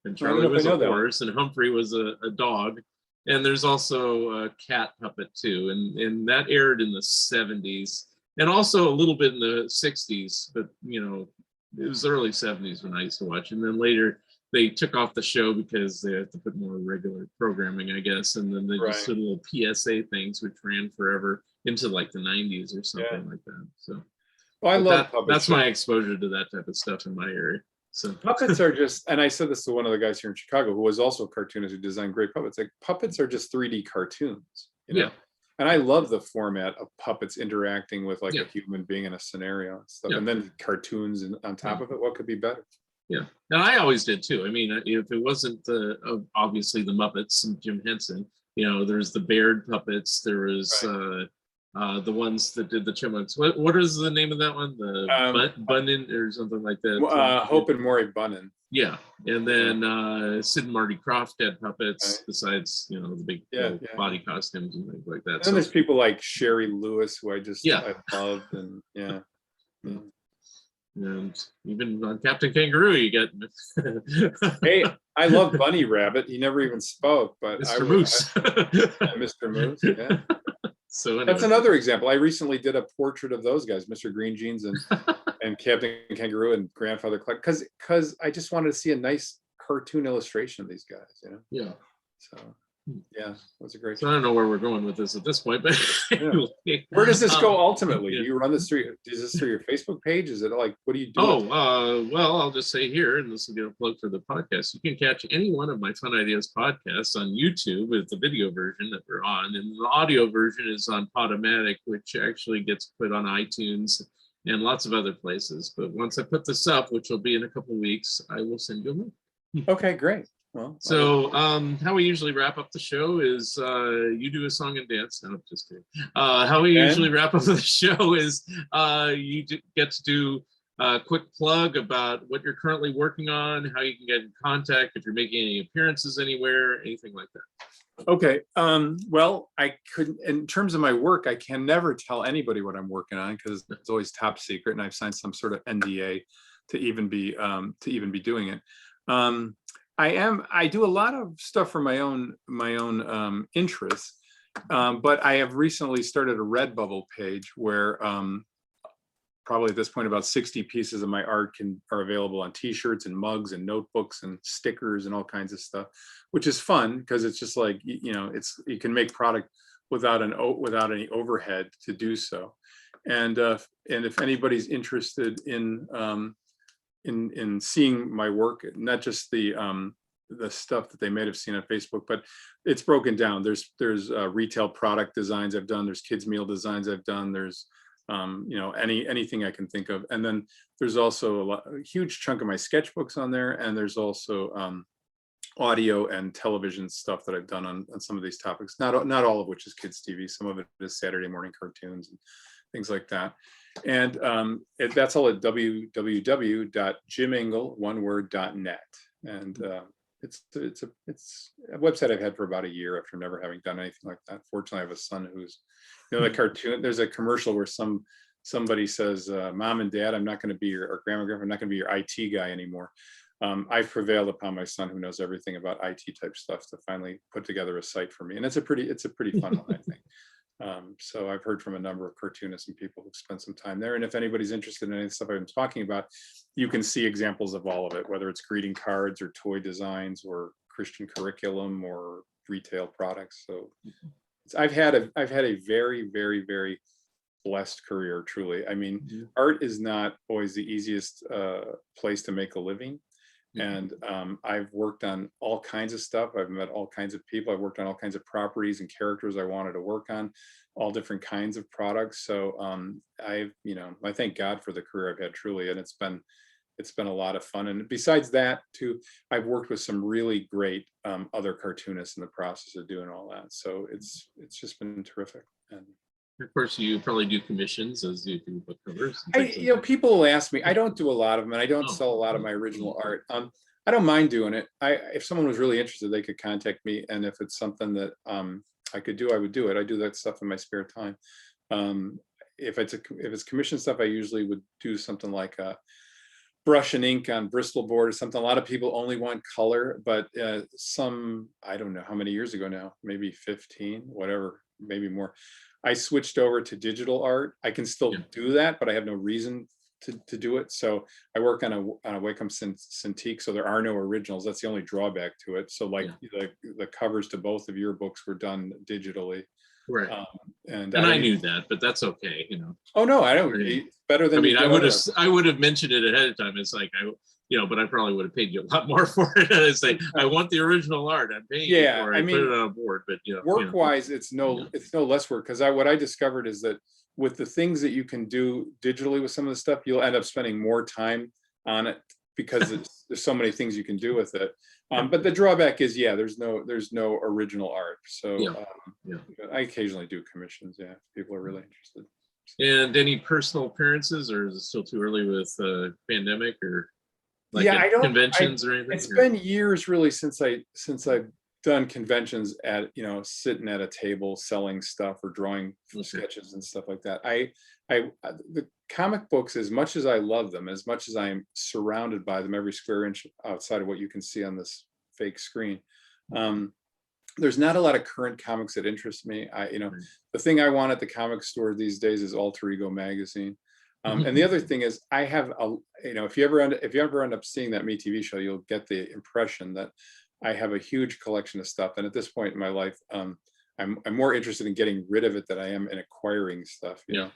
And Charlie was a horse, and Humphrey was a dog. And there's also a cat puppet too, and that aired in the 70s, and also a little bit in the 60s. But it was early 70s when I used to watch. And then later they took off the show because they had to put more regular programming, I guess. And then they just did little PSA things, which ran forever into like the 90s or something like that. So, well, I love that's my exposure to that type of stuff in my area. So puppets are just, and I said this to one of the guys here in Chicago who was also a cartoonist who designed great puppets. Like, puppets are just 3D cartoons, Yeah. And I love the format of puppets interacting with like a human being in a scenario and stuff. And then cartoons and on top of it, what could be better? Yeah, and I always did too. I mean, if it wasn't obviously the Muppets and Jim Henson, there's the Baird puppets. There was the ones that did the Chipmunks. What is the name of that one? The Bunnin or something like that. Hope and Maury Bunnin. Yeah, and then Sid and Marty Krofft had puppets besides the big body costumes and things like that. And then there's people like Sherry Lewis, who I loved, and And even on Captain Kangaroo, you get. Hey, I love Bunny Rabbit. He never even spoke, but Mr. Moose. Mr. Moose, yeah. So anyway. That's another example. I recently did a portrait of those guys, Mr. Green Jeans and Captain Kangaroo and Grandfather Clark, because I just wanted to see a nice cartoon illustration of these guys, Yeah. So yeah, that's a great. So I don't know where we're going with this at this point, but anyway. Where does this go ultimately? Do you run this through? Is this through your Facebook page? Is it like, what do you do? Well, I'll just say here, and this will get a plug for the podcast. You can catch any one of my Fun Ideas podcasts on YouTube with the video version that we're on, and the audio version is on Podomatic, which actually gets put on iTunes and lots of other places. But once I put this up, which will be in a couple of weeks, I will send you a link. Okay, great. Well, so how we usually wrap up the show is you do a song and dance. No, just kidding. How we usually wrap up the show is you get to do a quick plug about what you're currently working on, how you can get in contact if you're making any appearances anywhere, anything like that. Okay. Well, I couldn't, in terms of my work, I can never tell anybody what I'm working on because it's always top secret, and I've signed some sort of NDA to even be doing it. I do a lot of stuff for my own interests, but I have recently started a Redbubble page where probably at this point about 60 pieces of my art are available on T-shirts and mugs and notebooks and stickers and all kinds of stuff, which is fun because it's just like you can make product without any overhead to do so, and if anybody's interested in seeing my work, not just the stuff that they might have seen on Facebook, but it's broken down. There's retail product designs I've done. There's kids meal designs I've done. There's anything I can think of. And then there's also a huge chunk of my sketchbooks on there. And there's also audio and television stuff that I've done on some of these topics. Not all of which is kids TV. Some of it is Saturday morning cartoons and things like that. And that's all at www.jimengel.net. And it's a website I've had for about a year after never having done anything like that. Fortunately, I have a son who's, the cartoon. There's a commercial where somebody says, "Mom and Dad, I'm not going to be or Grandma, I'm not going to be your IT guy anymore." I've prevailed upon my son, who knows everything about IT type stuff, to finally put together a site for me, and it's a pretty fun one, I think. So I've heard from a number of cartoonists and people who've spent some time there. And if anybody's interested in any of the stuff I've been talking about, you can see examples of all of it, whether it's greeting cards or toy designs or Christian curriculum or retail products. So I've had a very, very, very blessed career, truly. I mean, Mhm. art is not always the easiest place to make a living. Mhm. And I've worked on all kinds of stuff. I've met all kinds of people. I've worked on all kinds of properties and characters I wanted to work on, all different kinds of products. So I thank God for the career I've had, truly, and it's been a lot of fun. And besides that, too, I've worked with some really great other cartoonists in the process of doing all that. So it's just been terrific. And Of course, you probably do commissions as you do book covers and things like that. people will ask me. I don't do a lot of them, and I don't Oh, sell a lot of my original art. I don't mind doing it. If someone was really interested, they could contact me, and if it's something that I could do, I would do it. I do that stuff in my spare time. Um, if it's commission stuff, I usually would do something like brush and ink on Bristol board or something. A lot of people only want color, but I don't know how many years ago now, maybe 15, whatever, maybe more, I switched over to digital art. I can still Yeah. do that, but I have no reason to do it. So I work on a Wacom Cintiq, so there are no originals. That's the only drawback to it. So like the covers to both of your books were done digitally. Right. Um, and And I I don't knew even, that, but that's okay, you know. oh no, I don't, Right. it's better I than you mean, get otherwise. I would have mentioned it ahead of time. It's like but I probably would have paid you a lot more for it. I say, I want the original art. I'm paying you Yeah, for I it. Put mean, it on a board, but work wise, it's yeah. no less work, because what I discovered is that with the things that you can do digitally with some of the stuff, you'll end up spending more time on it because there's so many things you can do with it. But the drawback is, there's no original art. So Yeah. I occasionally do commissions. Yeah, if people are really interested. And any personal appearances, or is it still too early with pandemic, or like Yeah, at I don't. conventions or anything? It's been years, really, since I've done conventions at sitting at a table selling stuff or drawing Okay. sketches and stuff like that. The comic books, as much as I love them, as much as I'm surrounded by them every square inch outside of what you can see on this fake screen, there's not a lot of current comics that interest me. The thing I want at the comic store these days is Alter Ego magazine. And the other thing is, I have if you ever end up seeing that Me TV show, you'll get the impression that I have a huge collection of stuff. And at this point in my life, I'm more interested in getting rid of it than I am in acquiring stuff. I'm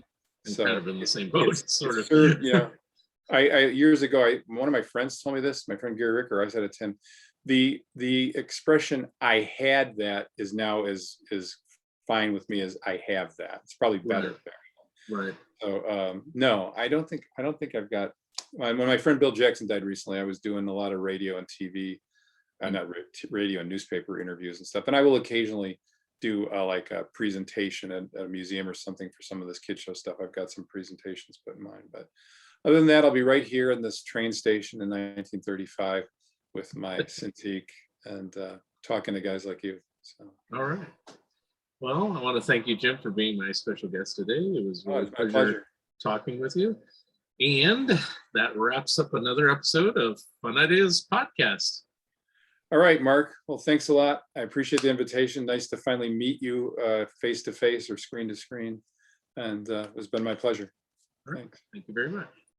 so kind of in the same boat, sort of. I years ago, one of my friends told me this. My friend Gary Ricker, I said it to him. The expression "I had that" is now is fine with me as "I have that." It's probably better. Right. So no, I don't think I've got. When my friend Bill Jackson died recently, I was doing a lot of radio and TV, not radio and newspaper interviews and stuff. And I will occasionally do like a presentation at a museum or something for some of this kid show stuff. I've got some presentations put in mind, but other than that, I'll be right here in this train station in 1935 with my Cintiq and talking to guys like you. So. All right. Well, I want to thank you, Jim, for being my special guest today. It was really my pleasure talking with you. And that wraps up another episode of Fun Ideas Podcast. All right, Mark. Well, thanks a lot. I appreciate the invitation. Nice to finally meet you face to face or screen to screen. And it's been my pleasure. Right. Thanks. Thank you very much.